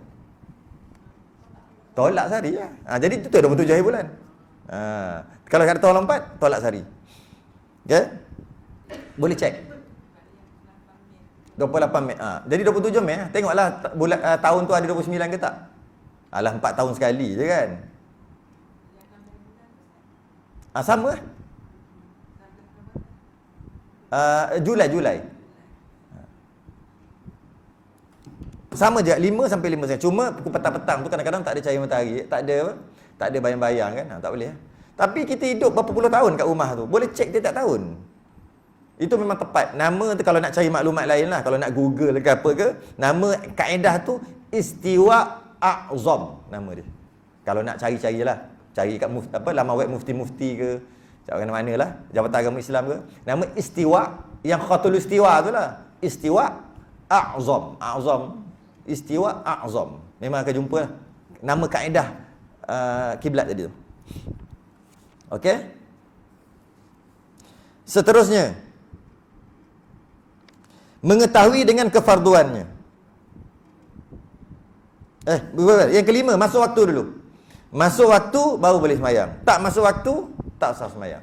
Tolak sehari lah. Jadi itu 27 hari bulan. Kalau ada tahun lompat, tolak sehari. Okay? Boleh cek. 28 Mei. Jadi 27 Mei, tengoklah bulan, tahun tu ada 29 ke tak? Alah 4 tahun sekali je kan. Sama lah. Julai. Sama je 5 sampai 5. Cuma pukul petang-petang tu kadang-kadang tak ada cahaya matahari, tak ada bayang-bayang kan. Tak boleh. Tapi kita hidup berapa puluh tahun kat rumah tu. Boleh cek tiap tahun. Itu memang tepat. Nama tu kalau nak cari maklumat lain lah, kalau nak Google ke apa ke, nama kaedah tu istiwa a'zam nama dia. Kalau nak cari-cari lah. Cari kat laman web mufti-mufti ke, cari mana lah, Jabatan Agama Islam ke. Nama istiwa, yang khatul istiwa tu lah. Istiwa a'zam. Istiwa a'zam. Memang akan jumpa lah. Nama kaedah kiblat tadi tu. Okey? Seterusnya, mengetahui dengan kefarduannya. Yang kelima, masuk waktu dulu. Masuk waktu, baru boleh semayang. Tak masuk waktu, tak sah semayang.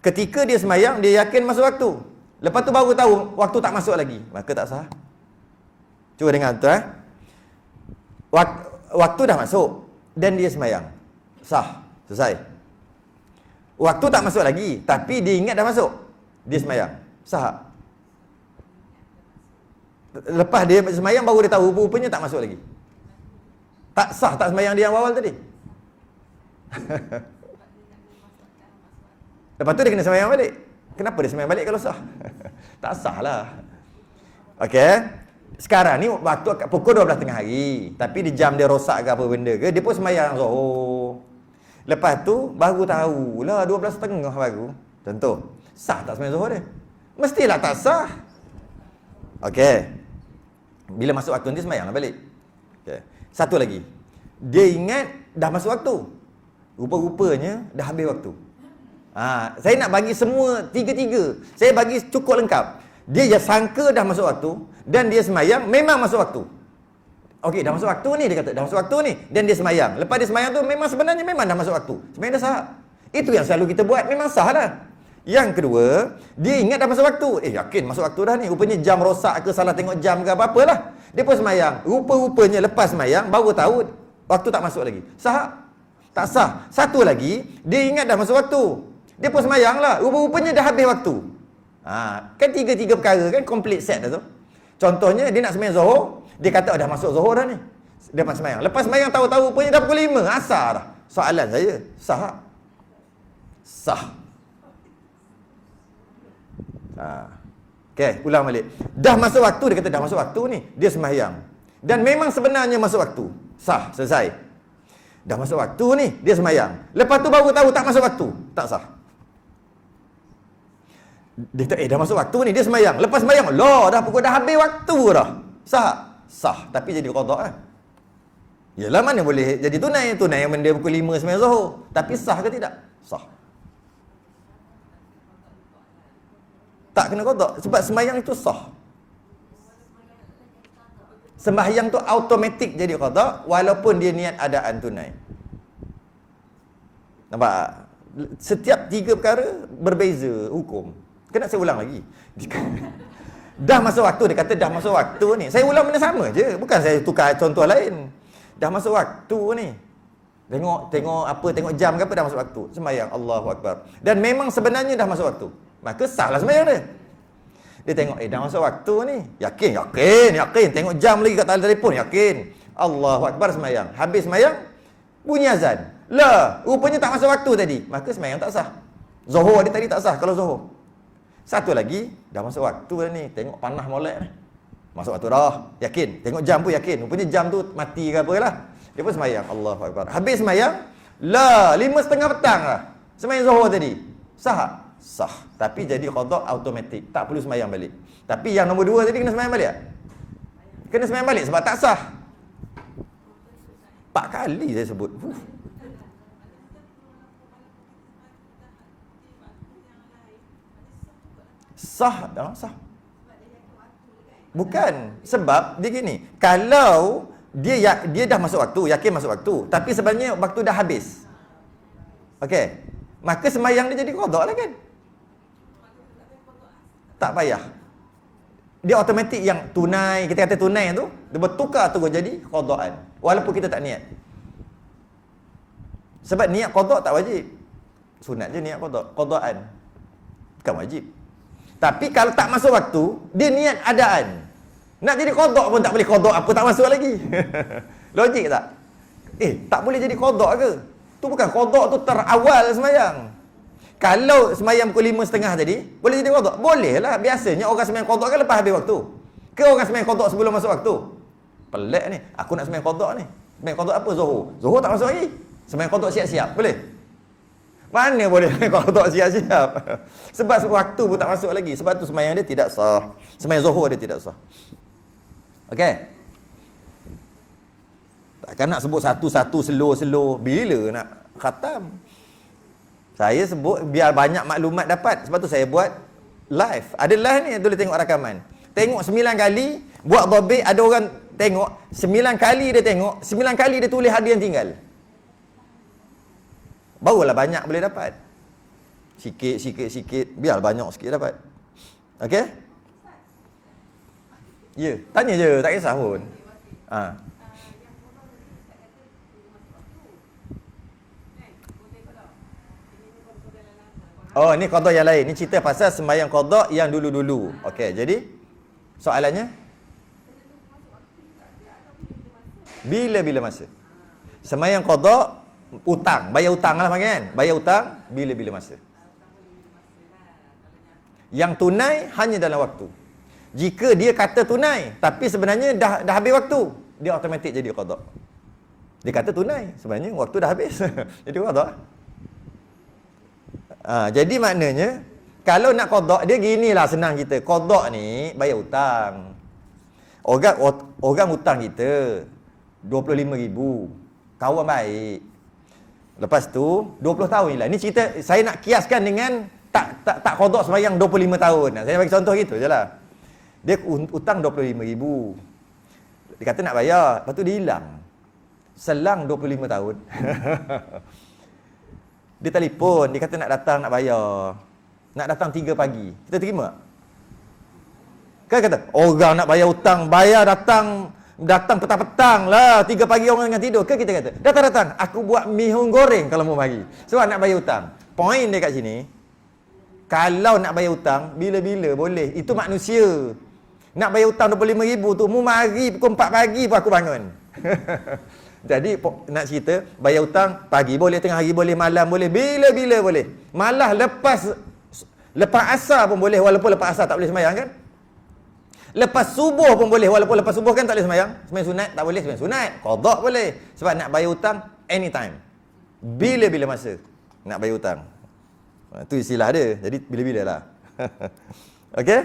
Ketika dia semayang, dia yakin masuk waktu. Lepas tu baru tahu, waktu tak masuk lagi. Maka tak sah. Cuba dengar tu. Waktu dah masuk, dan dia semayang. Sah. Selesai. Waktu tak masuk lagi, tapi dia ingat dah masuk. Dia semayang. Sah. Lepas dia semayang, baru dia tahu, rupanya tak masuk lagi. Tak sah tak semayang dia yang awal tadi. Lepas tu dia kena semayang balik. Kenapa dia semayang balik kalau sah? Tak sah lah. Okey. Sekarang ni waktu pukul 12 tengah hari. Tapi di jam dia rosak ke apa benda ke, dia pun semayang Zuhur. Lepas tu baru tahu lah 12.30 baru. Contoh, sah tak semayang Zuhur dia? Mestilah tak sah. Okey. Bila masuk waktu dia semayang lah balik. Okey. Satu lagi. Dia ingat dah masuk waktu. Rupa-rupanya dah habis waktu. Saya nak bagi semua tiga-tiga. Saya bagi cukup lengkap. Dia sangka dah masuk waktu dan dia semayang memang masuk waktu. Okey, dah masuk waktu ni, dia kata dah masuk waktu ni, dan dia semayang. Lepas dia semayang tu memang sebenarnya memang dah masuk waktu. Semayang dah sah. Itu yang selalu kita buat, memang sah dah. Yang kedua, dia ingat dah masuk waktu. Yakin masuk waktu dah ni. Rupanya jam rosak ke, salah tengok jam ke apa-apalah. Dia pun semayang. Rupa-rupanya lepas semayang baru tahu waktu tak masuk lagi. Sah? Tak sah. Satu lagi, dia ingat dah masuk waktu. Dia pun semayang lah. Rupa-rupanya dah habis waktu. Kan tiga-tiga perkara kan complete set dah tu. Contohnya dia nak semayang Zuhur, dia kata dah masuk Zuhur dah ni. Dia pas semayang. Lepas semayang tahu-tahu rupanya dah pukul 5. Asar dah. Soalan saya, sah? Sah. Okey, ulang balik. Dah masuk waktu, dia kata dah masuk waktu ni. Dia semayang. Dan memang sebenarnya masuk waktu. Sah, selesai. Dah masuk waktu ni, dia semayang. Lepas tu baru tahu tak masuk waktu. Tak sah. Dia kata, dah masuk waktu ni, dia semayang. Lepas semayang, dah pukul dah habis waktu dah. Sah? Sah. Tapi jadi qada kan? Yalah, mana boleh jadi tunai. Tunai yang benda pukul 5 semayang Zuhur. Tapi sah ke tidak? Sah. Tak kena qada. Sebab semayang itu sah. Sembahyang tu automatik jadi qada walaupun dia niat adaan tunai. Nampak? Setiap tiga perkara berbeza hukum. Kena saya ulang lagi. Dah masuk waktu, dia kata dah masuk waktu ni. Saya ulang benda sama je. Bukan saya tukar contoh lain. Dah masuk waktu ni. Tengok jam ke apa dah masuk waktu. Sembahyang Allahu Akbar. Dan memang sebenarnya dah masuk waktu. Maka sahlah sembahyang dia. Dia tengok, dah masuk waktu ni. Yakin. Tengok jam lagi kat tali telefon. Yakin. Allahu Akbar sembahyang. Habis sembahyang, bunyi azan. Rupanya tak masuk waktu tadi. Maka sembahyang tak sah. Zuhur dia tadi tak sah kalau Zuhur. Satu lagi, dah masuk waktu dah ni. Tengok panah molek ni. Masuk waktu dah. Yakin. Tengok jam pun yakin. Rupanya jam tu mati ke apa lah. Dia pun sembahyang. Allahu Akbar. Habis sembahyang, 5:30 petang lah. Sembahyang Zuhur tadi. Sah? Sah. Tapi jadi qada automatik. Tak perlu sembahyang balik. Tapi yang nombor 2 tadi kena sembahyang balik tak? Kena sembahyang balik sebab tak sah. 4 kali saya sebut. Sah dah, sah. Bukan, sebab dia gini, kalau dia dah masuk waktu, yakin masuk waktu, tapi sebenarnya waktu dah habis. Okey. Maka sembahyang dia jadi qada lah kan? Tak payah. Dia automatik yang tunai, kita kata tunai tu, dia bertukar terus jadi qadaan. Walaupun kita tak niat. Sebab niat qada tak wajib. Sunat je niat qada, qadaan. Bukan wajib. Tapi kalau tak masuk waktu, dia niat adaan. Nak jadi qada pun tak boleh qada apa tak masuk lagi. Logik tak? Tak boleh jadi qada ke? Tu bukan qada tu terawal sembahyang. Kalau sembahyang pukul 5:30 tadi, boleh jadi qada? Boleh lah. Biasanya orang sembahyang qada kan lepas habis waktu. Ke orang sembahyang qada sebelum masuk waktu? Pelik ni. Aku nak sembahyang qada ni. Sembahyang qada apa? Zuhur. Zuhur tak masuk lagi. Sembahyang qada siap-siap. Boleh? Mana boleh qada siap-siap? Sebab waktu pun tak masuk lagi. Sebab tu sembahyang dia tidak sah. Sembahyang Zuhur dia tidak sah. Okey? Takkan nak sebut satu-satu slow-slow. Bila nak khatam? Saya sebut biar banyak maklumat dapat. Sebab tu saya buat live. Ada live ni, boleh tengok rakaman. Tengok 9 kali, buat dhabit, ada orang tengok 9 kali dia tengok, 9 kali dia tulis ada yang tinggal. Barulah banyak boleh dapat. Sikit, biar banyak sikit dapat. Okey? Ya, tanya je, tak kisah pun. Ha. Oh, ni qada yang lain. Ni cerita pasal sembahyang qada yang dulu-dulu. Okey, jadi soalannya bila-bila masa. Sembahyang qada utang, bayar utang lah panggil kan. Bayar utang bila-bila masa. Yang tunai hanya dalam waktu. Jika dia kata tunai tapi sebenarnya dah habis waktu, dia automatik jadi qada. Dia kata tunai, sebenarnya waktu dah habis. Jadi qada. Jadi maknanya kalau nak qada dia ginilah senang kita. Qada ni bayar hutang. Orang hutang kita 25,000. Kawan baik. Lepas tu 20 tahun je lah. Ni cerita saya nak kiaskan dengan tak qada sembahyang 25 tahun. Saya bagi contoh gitu je lah. Dia hutang 25,000. Dia kata nak bayar, lepas tu dia hilang. Selang 25 tahun. Dia telefon, dia kata nak datang nak bayar. Nak datang 3 pagi. Kita terima tak? Kan kata, orang nak bayar hutang, bayar datang petang-petang lah. 3 pagi orang tengah tidur. Ke kita kata, datang, aku buat mihun goreng kalau mau bagi. Sebab nak bayar hutang. Poin dia kat sini, kalau nak bayar hutang, bila-bila boleh. Itu manusia. Nak bayar hutang 25,000 tu, mu mari pukul 4 pagi pun aku bangun. Jadi nak cerita, bayar hutang pagi boleh, tengah hari boleh, malam boleh, bila-bila boleh. Malah lepas asar pun boleh, walaupun lepas asar tak boleh sembahyang kan? Lepas subuh pun boleh, walaupun lepas subuh kan tak boleh sembahyang. Sembahyang sunat tak boleh, sembahyang sunat. Qada boleh. Sebab nak bayar hutang anytime. Bila-bila masa nak bayar hutang. Itu istilah dia. Jadi bila-bila lah. Okey?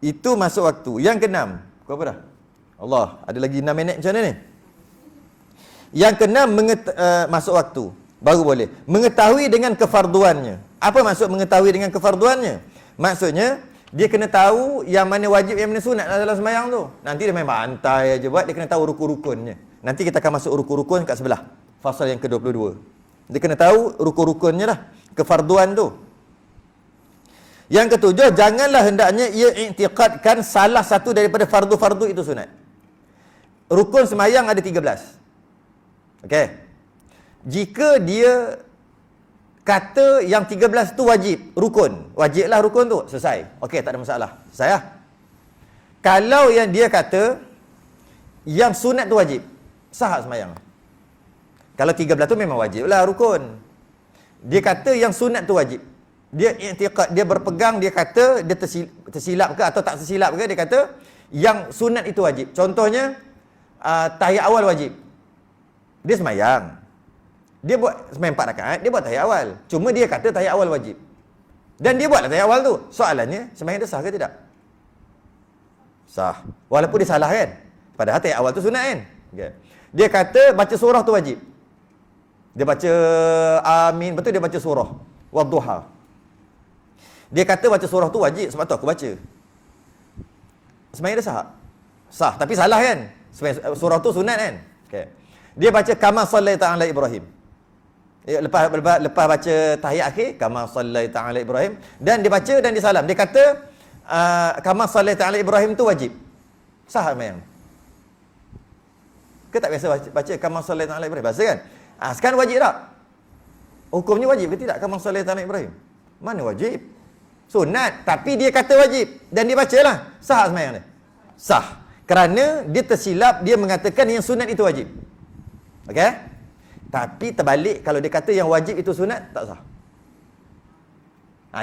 Itu masuk waktu. Yang keenam. Kau apa dah? Allah, ada lagi 6 minit macam mana ni? Yang keenam masuk waktu. Baru boleh. Mengetahui dengan kefarduannya. Apa maksud mengetahui dengan kefarduannya? Maksudnya, dia kena tahu yang mana wajib, yang mana sunat dalam sembahyang tu. Nanti dia main bantai aja buat, dia kena tahu rukun-rukunnya. Nanti kita akan masuk rukun-rukun kat sebelah. Fasal yang ke-22. Dia kena tahu rukun-rukunnya lah. Kefarduan tu. Yang ketujuh, janganlah hendaknya ia i'tiqadkan salah satu daripada fardu-fardu itu sunat. Rukun sembahyang ada 13. Okey. Jika dia kata yang 13 tu wajib, rukun. Wajiblah rukun tu, selesai. Okey, tak ada masalah. Selesai lah. Kalau yang dia kata yang sunat tu wajib, sah sembahyang. Kalau 13 tu memang wajiblah rukun. Dia kata yang sunat tu wajib. Dia i'tiqad, dia berpegang, dia kata dia tersilap ke atau tak tersilap ke, dia kata yang sunat itu wajib. Contohnya tahiyat awal wajib. Dia sembahyang. Dia buat sembahyang 4 rakaat, dia buat tahiyat awal. Cuma dia kata tahiyat awal wajib. Dan dia buatlah tahiyat awal tu. Soalannya, sembahyang dia sah ke tidak? Sah. Walaupun dia salah kan? Padahal tahiyat awal tu sunat kan? Okay. Dia kata baca surah tu wajib. Dia baca amin, betul dia baca surah Wadduha. Dia kata baca surah tu wajib, sebab tu aku baca. Sembahyang dia sah? Sah, tapi salah kan? Surah tu sunat kan? Okay. Dia baca kama sallaita ala Ibrahim. Lepas baca tahiyat akhir, kama sallaita ala Ibrahim, dan dia baca dan dia salam. Dia kata kama sallaita ala Ibrahim tu wajib. Sah sembahyang? Ke tak biasa baca kama sallaita ala Ibrahim? Biasa kan? Sekarang wajib tak? Hukumnya wajib ke tidak kama sallaita ala Ibrahim? Mana wajib? Sunat, tapi dia kata wajib dan dia bacalah. Sah sembahyang dia? Sah. Kerana dia tersilap, dia mengatakan yang sunat itu wajib. Okey? Tapi terbalik, kalau dia kata yang wajib itu sunat, tak sah.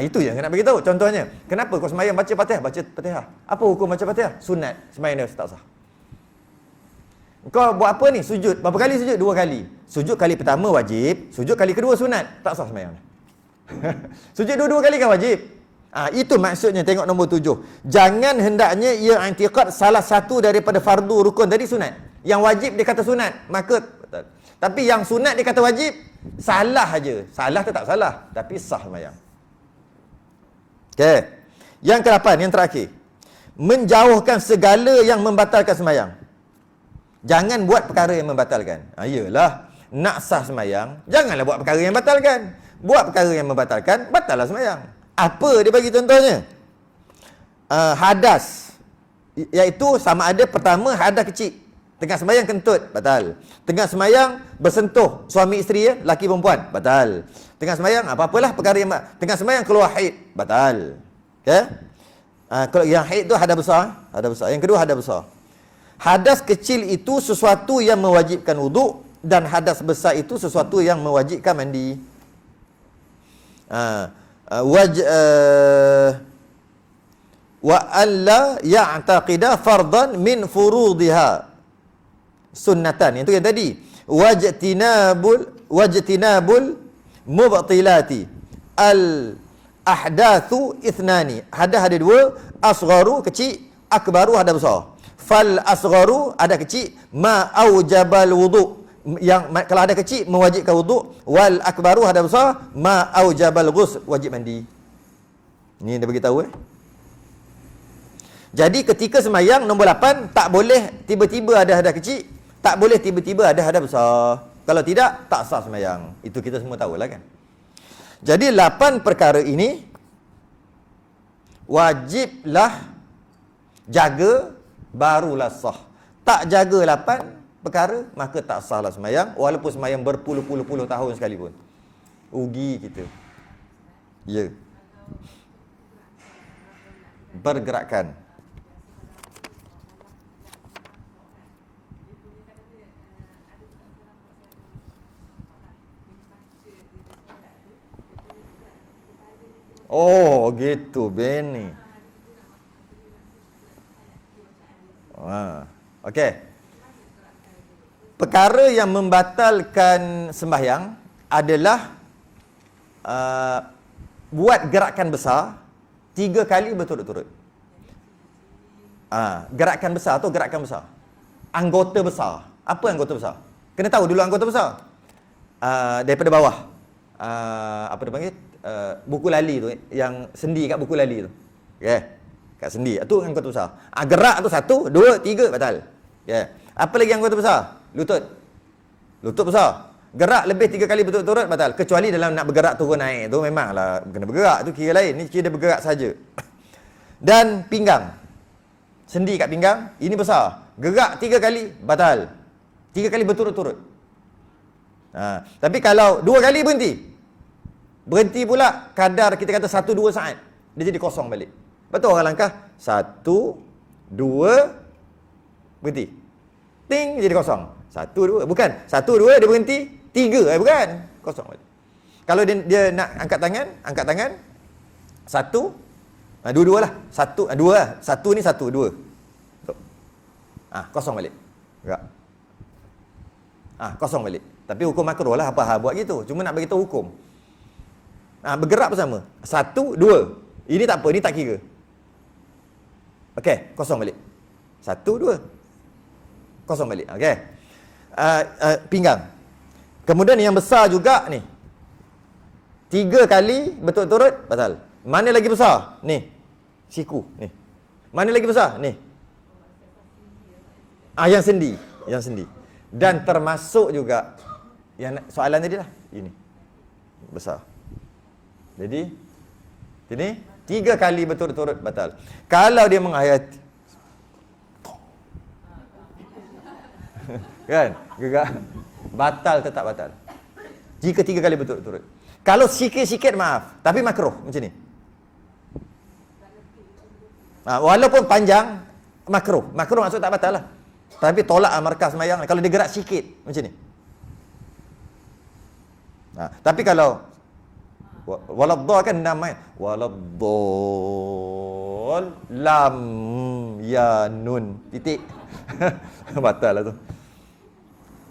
Itu yang nak bagi tahu. Contohnya, kenapa kau sembahyang baca Fatihah? Baca Fatihah. Apa hukum baca Fatihah? Sunat. Sembahyang dia tak sah. Kau buat apa ni? Sujud. Berapa kali sujud? 2 kali. Sujud kali pertama wajib, sujud kali kedua sunat. Tak sah sembahyang. Sujud 2 kali kan wajib. Itu maksudnya, tengok nombor 7. Jangan hendaknya ia i'tiqad salah satu daripada fardu rukun tadi sunat. Yang wajib dia kata sunat, maka tapi yang sunat dia kata wajib, Salah aja. Salah tetap salah, tapi sah sembahyang. Okey. Yang ke-8, yang terakhir. Menjauhkan segala yang membatalkan sembahyang. Jangan buat perkara yang membatalkan. Iyalah, nak sah sembahyang, janganlah buat perkara yang membatalkan. Buat perkara yang membatalkan, batallah sembahyang. Apa dia bagi contohnya? Hadas. Iaitu sama ada pertama hadas kecil. Tengah sembahyang kentut, batal. Tengah sembahyang bersentuh suami isteri, laki perempuan, batal. Tengah sembahyang apa-apalah perkara yang tengah sembahyang keluar haid, batal. Okey? Kalau yang haid tu hadas besar, hadas besar. Yang kedua hadas besar. Hadas kecil itu sesuatu yang mewajibkan wuduk, dan hadas besar itu sesuatu yang mewajibkan mandi. Wa alla ya'taqida fardan min furudiha sunnatan. Itu yang tadi. Wajtinabul mubtilati al ahdathu ithnani. Hadas ada dua, asgharu kecil, akbaru hadas besar. Fal asgharu ada kecil, ma aujabal wudu, yang kalau ada kecil mewajibkan wuduk, wal akbaru hadas besar, ma aujabal ghusl, wajib mandi. Ni dia bagi tahu. Jadi ketika sembahyang nombor 8, tak boleh tiba-tiba ada hadas kecil, tak boleh tiba-tiba ada hadas besar. Kalau tidak, tak sah sembahyang. Itu kita semua tahulah kan. Jadi 8 perkara ini wajiblah jaga, barulah sah. Tak jaga 8 perkara, maka tak sahlah sembahyang, walaupun sembahyang berpuluh-puluh tahun sekalipun. Rugi kita. Ya. Pergerakan. Oh, gitu, Benny. Okey. Perkara yang membatalkan sembahyang adalah buat gerakan besar 3 kali berturut-turut. Gerakan besar atau gerakan besar. Anggota besar. Apa anggota besar? Kena tahu dulu anggota besar. Daripada bawah. Apa dia panggil? Buku lali tu, yang sendi kat buku lali tu. Okey. Kat sendi. Itu anggota besar. Gerak tu 1, 2, 3 batal. Okey. Apa lagi anggota besar? Lutut. Lutut besar. Gerak lebih 3 kali berturut-turut batal. Kecuali dalam nak bergerak turun naik tu memanglah kena bergerak, tu kira lain. Ni kira dia bergerak saja. Dan pinggang. Sendi kat pinggang, ini besar. Gerak 3 kali batal. 3 kali berturut-turut. Tapi kalau 2 kali berhenti pula kadar kita kata 1-2 saat, dia jadi kosong balik. Betul orang langkah 1, 2 berhenti, ting, jadi kosong. 1, 2, bukan 1, 2 dia berhenti, 3 bukan, kosong balik. Kalau dia nak angkat tangan 1, dua-dua lah, 1, 2 lah. 1 ni 1, 2 kosong balik, gerak. Kosong balik. Tapi hukum makruh lah apa hal buat gitu, cuma nak bagi tahu hukum. Bergerak bersama 1, 2. Ini tak apa, ini tak kira. Okey, kosong balik. 1, 2. Kosong balik. Okey. Pinggang. Kemudian yang besar juga ni. 3 kali berturut-turut batal. Mana lagi besar? Ni. Siku ni. Mana lagi besar? Ni. Yang sendi. Dan termasuk juga yang soalan tadi lah. Ini. Besar. Jadi 3 kali berturut-turut batal. Kalau dia menghayati kan, gerak, batal, tetap batal. Jika 3 kali berturut-turut. Kalau sikit-sikit maaf, tapi makruh macam ni. Walaupun panjang, makruh. Makruh maksud tak batal lah. Tapi tolak markah sembahyang kalau dia gerak sikit macam ni. Tapi kalau waladhdall kan nama waladhdall lam ya nun titik batal lah tu.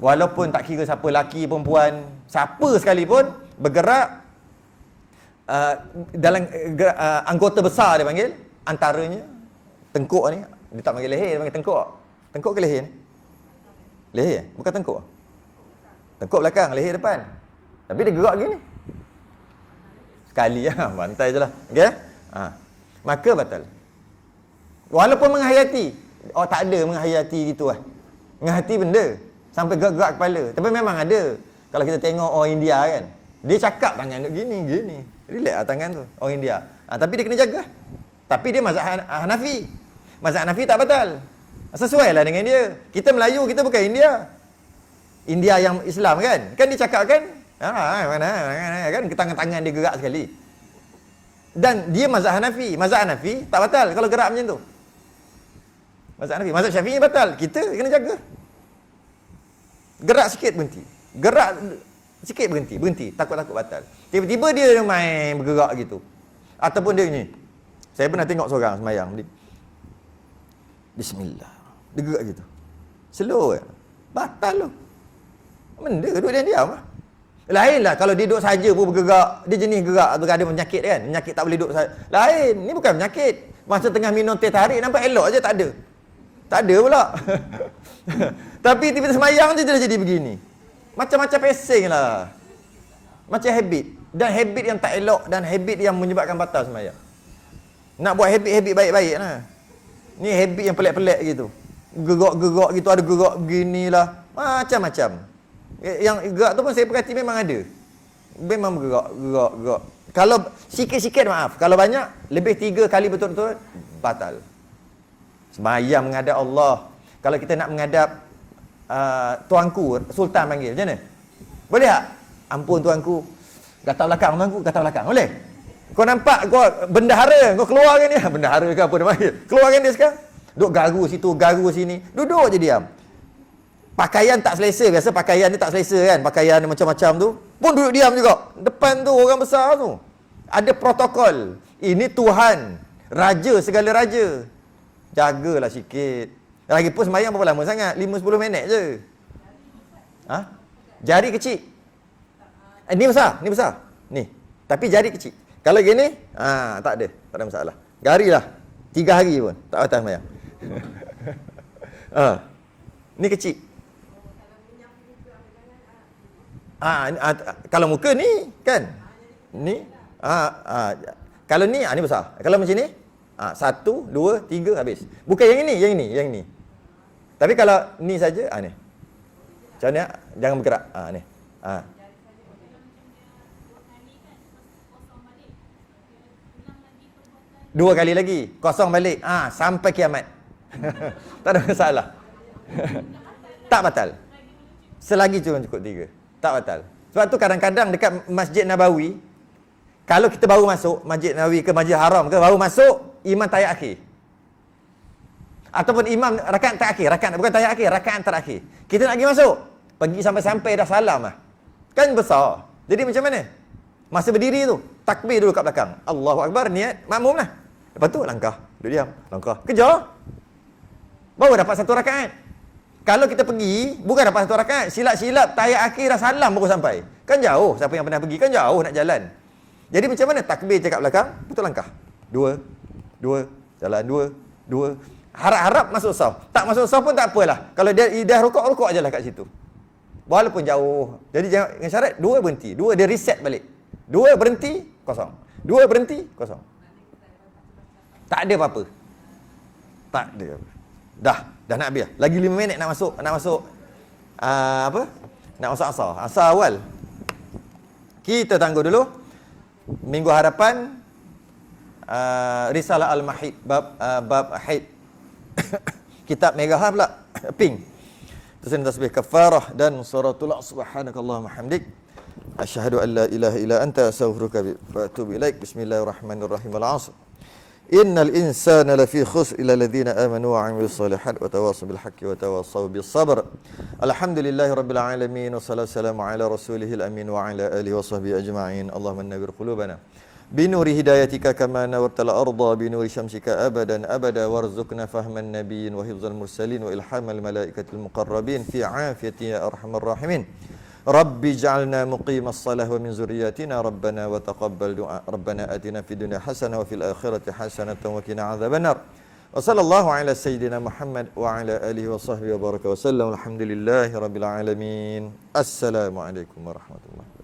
Walaupun tak kira siapa, laki perempuan, siapa sekalipun bergerak dalam anggota besar dia panggil, antaranya tengkuk ni, dia tak panggil leher, dia panggil tengkuk. Tengkuk ke leher ni? Leher, bukan tengkuk. Tengkuk belakang, leher depan. Tapi dia gerak gini. Sekali bantai je lah. Okey? Maka batal. Walaupun menghayati. Tak ada menghayati gitu lah. Menghayati benda. Sampai gerak-gerak kepala. Tapi memang ada. Kalau kita tengok orang India kan. Dia cakap tangan dia gini. Relax lah tangan tu. Orang India. Tapi dia kena jaga. Tapi dia mazhab Hanafi. Mazhab Hanafi tak batal. Sesuai lah dengan dia. Kita Melayu, kita bukan India. India yang Islam kan. Kan dia cakap kan. Mana kan. Tangan-tangan dia gerak sekali. Dan dia mazhab Hanafi. Mazhab Hanafi tak batal kalau gerak macam tu. Mazhab Hanafi. Mazhab Syafi'i batal. Kita kena jaga. Gerak sikit berhenti. Gerak sikit berhenti. Takut-takut batal. Tiba-tiba dia main bergerak gitu. Ataupun dia ni. Saya pernah tengok seorang semayang. Bismillah. Dia gerak gitu. Slow kan. Batal tu. Benda duduk diam lah. Lainlah kalau dia duduk saja pun bergerak. Dia jenis gerak atau ada penyakit kan. Penyakit tak boleh duduk saja. Lain. Ni bukan penyakit. Masa tengah minum teh tarik nampak elok je, tak ada. Tak ada pula. Tapi tiba-tiba semayang je dia jadi begini. Macam-macam pesing lah. Macam habit. Dan habit yang tak elok dan habit yang menyebabkan batal semayang. Nak buat habit-habit baik-baik lah. Ni habit yang pelik-pelik gitu. Gerak-gerak gitu, ada gerak beginilah. Macam-macam. Yang gerak tu pun saya perhati memang ada. Memang gerak. Kalau sikit-sikit maaf. Kalau banyak, lebih 3 kali betul-betul, batal. Semayang menghadap Allah. Kalau kita nak menghadap tuanku, Sultan panggil, macam mana? Boleh tak? Ampun tuanku. Gatal belakang tuanku, gatal belakang. Boleh? Kau nampak kau bendahara, kau keluarkan dia. Bendahara ke apa dia panggil? Keluarkan dia sekarang. Duduk garu situ, garu sini. Duduk je diam. Pakaian tak selesa. Biasa pakaian dia tak selesa kan. Pakaian dia macam-macam tu. Pun duduk diam juga. Depan tu orang besar tu. Ada protokol. Ini Tuhan. Raja segala raja. Jagalah sikit. Lagipun sembahyang berapa lama sangat? 5-10 minit je. Jari kecil. Ni besar. Ni. Tapi jari kecil. Kalau gini, tak ada masalah. Garilah. 3 hari pun tak batal sembahyang. Ni kecil. Kalau muka ni kan. Ni. Kalau ni ni besar. Kalau macam ni 1, 2, 3 habis. Bukan yang ini. Tapi kalau ni saja ni. Macam ni jangan bergerak. Ni. 2 kali lagi kosong balik. Sampai kiamat. Tak ada masalah. Tak batal. Selagi cukup 3. Tak batal. Sebab tu kadang-kadang dekat Masjid Nabawi, kalau kita baru masuk Masjid Nabawi ke Masjid Haram ke, baru masuk, imam tayat akhir. Ataupun imam rakaat terakhir, bukan tayat akhir, rakaat terakhir. Kita nak pergi masuk, pergi sampai dah salam lah. Kan besar. Jadi macam mana? Masa berdiri tu, takbir dulu kat belakang. Allahu Akbar, niat, makmum lah. Lepas tu langkah, duduk diam, langkah. Kejar. Baru dapat 1 rakaat. Kalau kita pergi, bukan dapat 1 rakaat, silap-silap tayat akhir dah salam baru sampai. Kan jauh, siapa yang pernah pergi, kan jauh nak jalan. Jadi macam mana? Takbir cakap belakang, betul langkah. 2, jalan 2. Harap-harap masuk saf. Tak masuk saf pun tak apalah. Kalau dia dah rukuk je lah kat situ. Walaupun jauh. Jadi jangan dengan syarat 2 berhenti. 2 dia reset balik. 2 berhenti, kosong. 2 berhenti, kosong. Tak ada apa-apa. Tak ada apa. Dah nak habis. Lagi 5 minit nak masuk apa? Nak masuk asar. Asar awal. Kita tangguh dulu. Minggu hadapan Risalah Al-Mahid bab haid. Kitab merah pula, pink. Terus tasbih kafarah dan suratul subhanakallahumma hamdik asyhadu an la ilaha illa anta astaghfiruka wa atubu ilaik. Bismillahirrahmanirrahim. Al-'asr. Innal insana lafi khusr illa alladhina amanu wa 'amilus solihat wa tawassaw bil haqqi wa tawassaw bis sabr. Alhamdulillahirabbil alamin wassalatu wassalamu ala rasulihil amin wa ala alihi washabbihi ajma'in. Allahumma nawwir qulubana binuri hidayatika kama nawwartal arda binuri syamsika abadan abada warzuqna fahman nabiyyin wa hifdzal mursalin wa ilhamal malaikatil muqarrabin fi 'afiyati ya arhamar rahimin. Rabbi ij'alna muqimas salah wa min zurriyyatina rabbana wa taqabbal du'a. Rabbana atina fid dunya hasanah wa fil akhirati hasanatan wa qina adzabannar. Wa sallallahu ala sayyidina Muhammad wa ala alihi wa sahbihi wa baraka wa sallam. Alhamdulillahirabbil alamin. Assalamualaikum warahmatullahi wabarakatuh.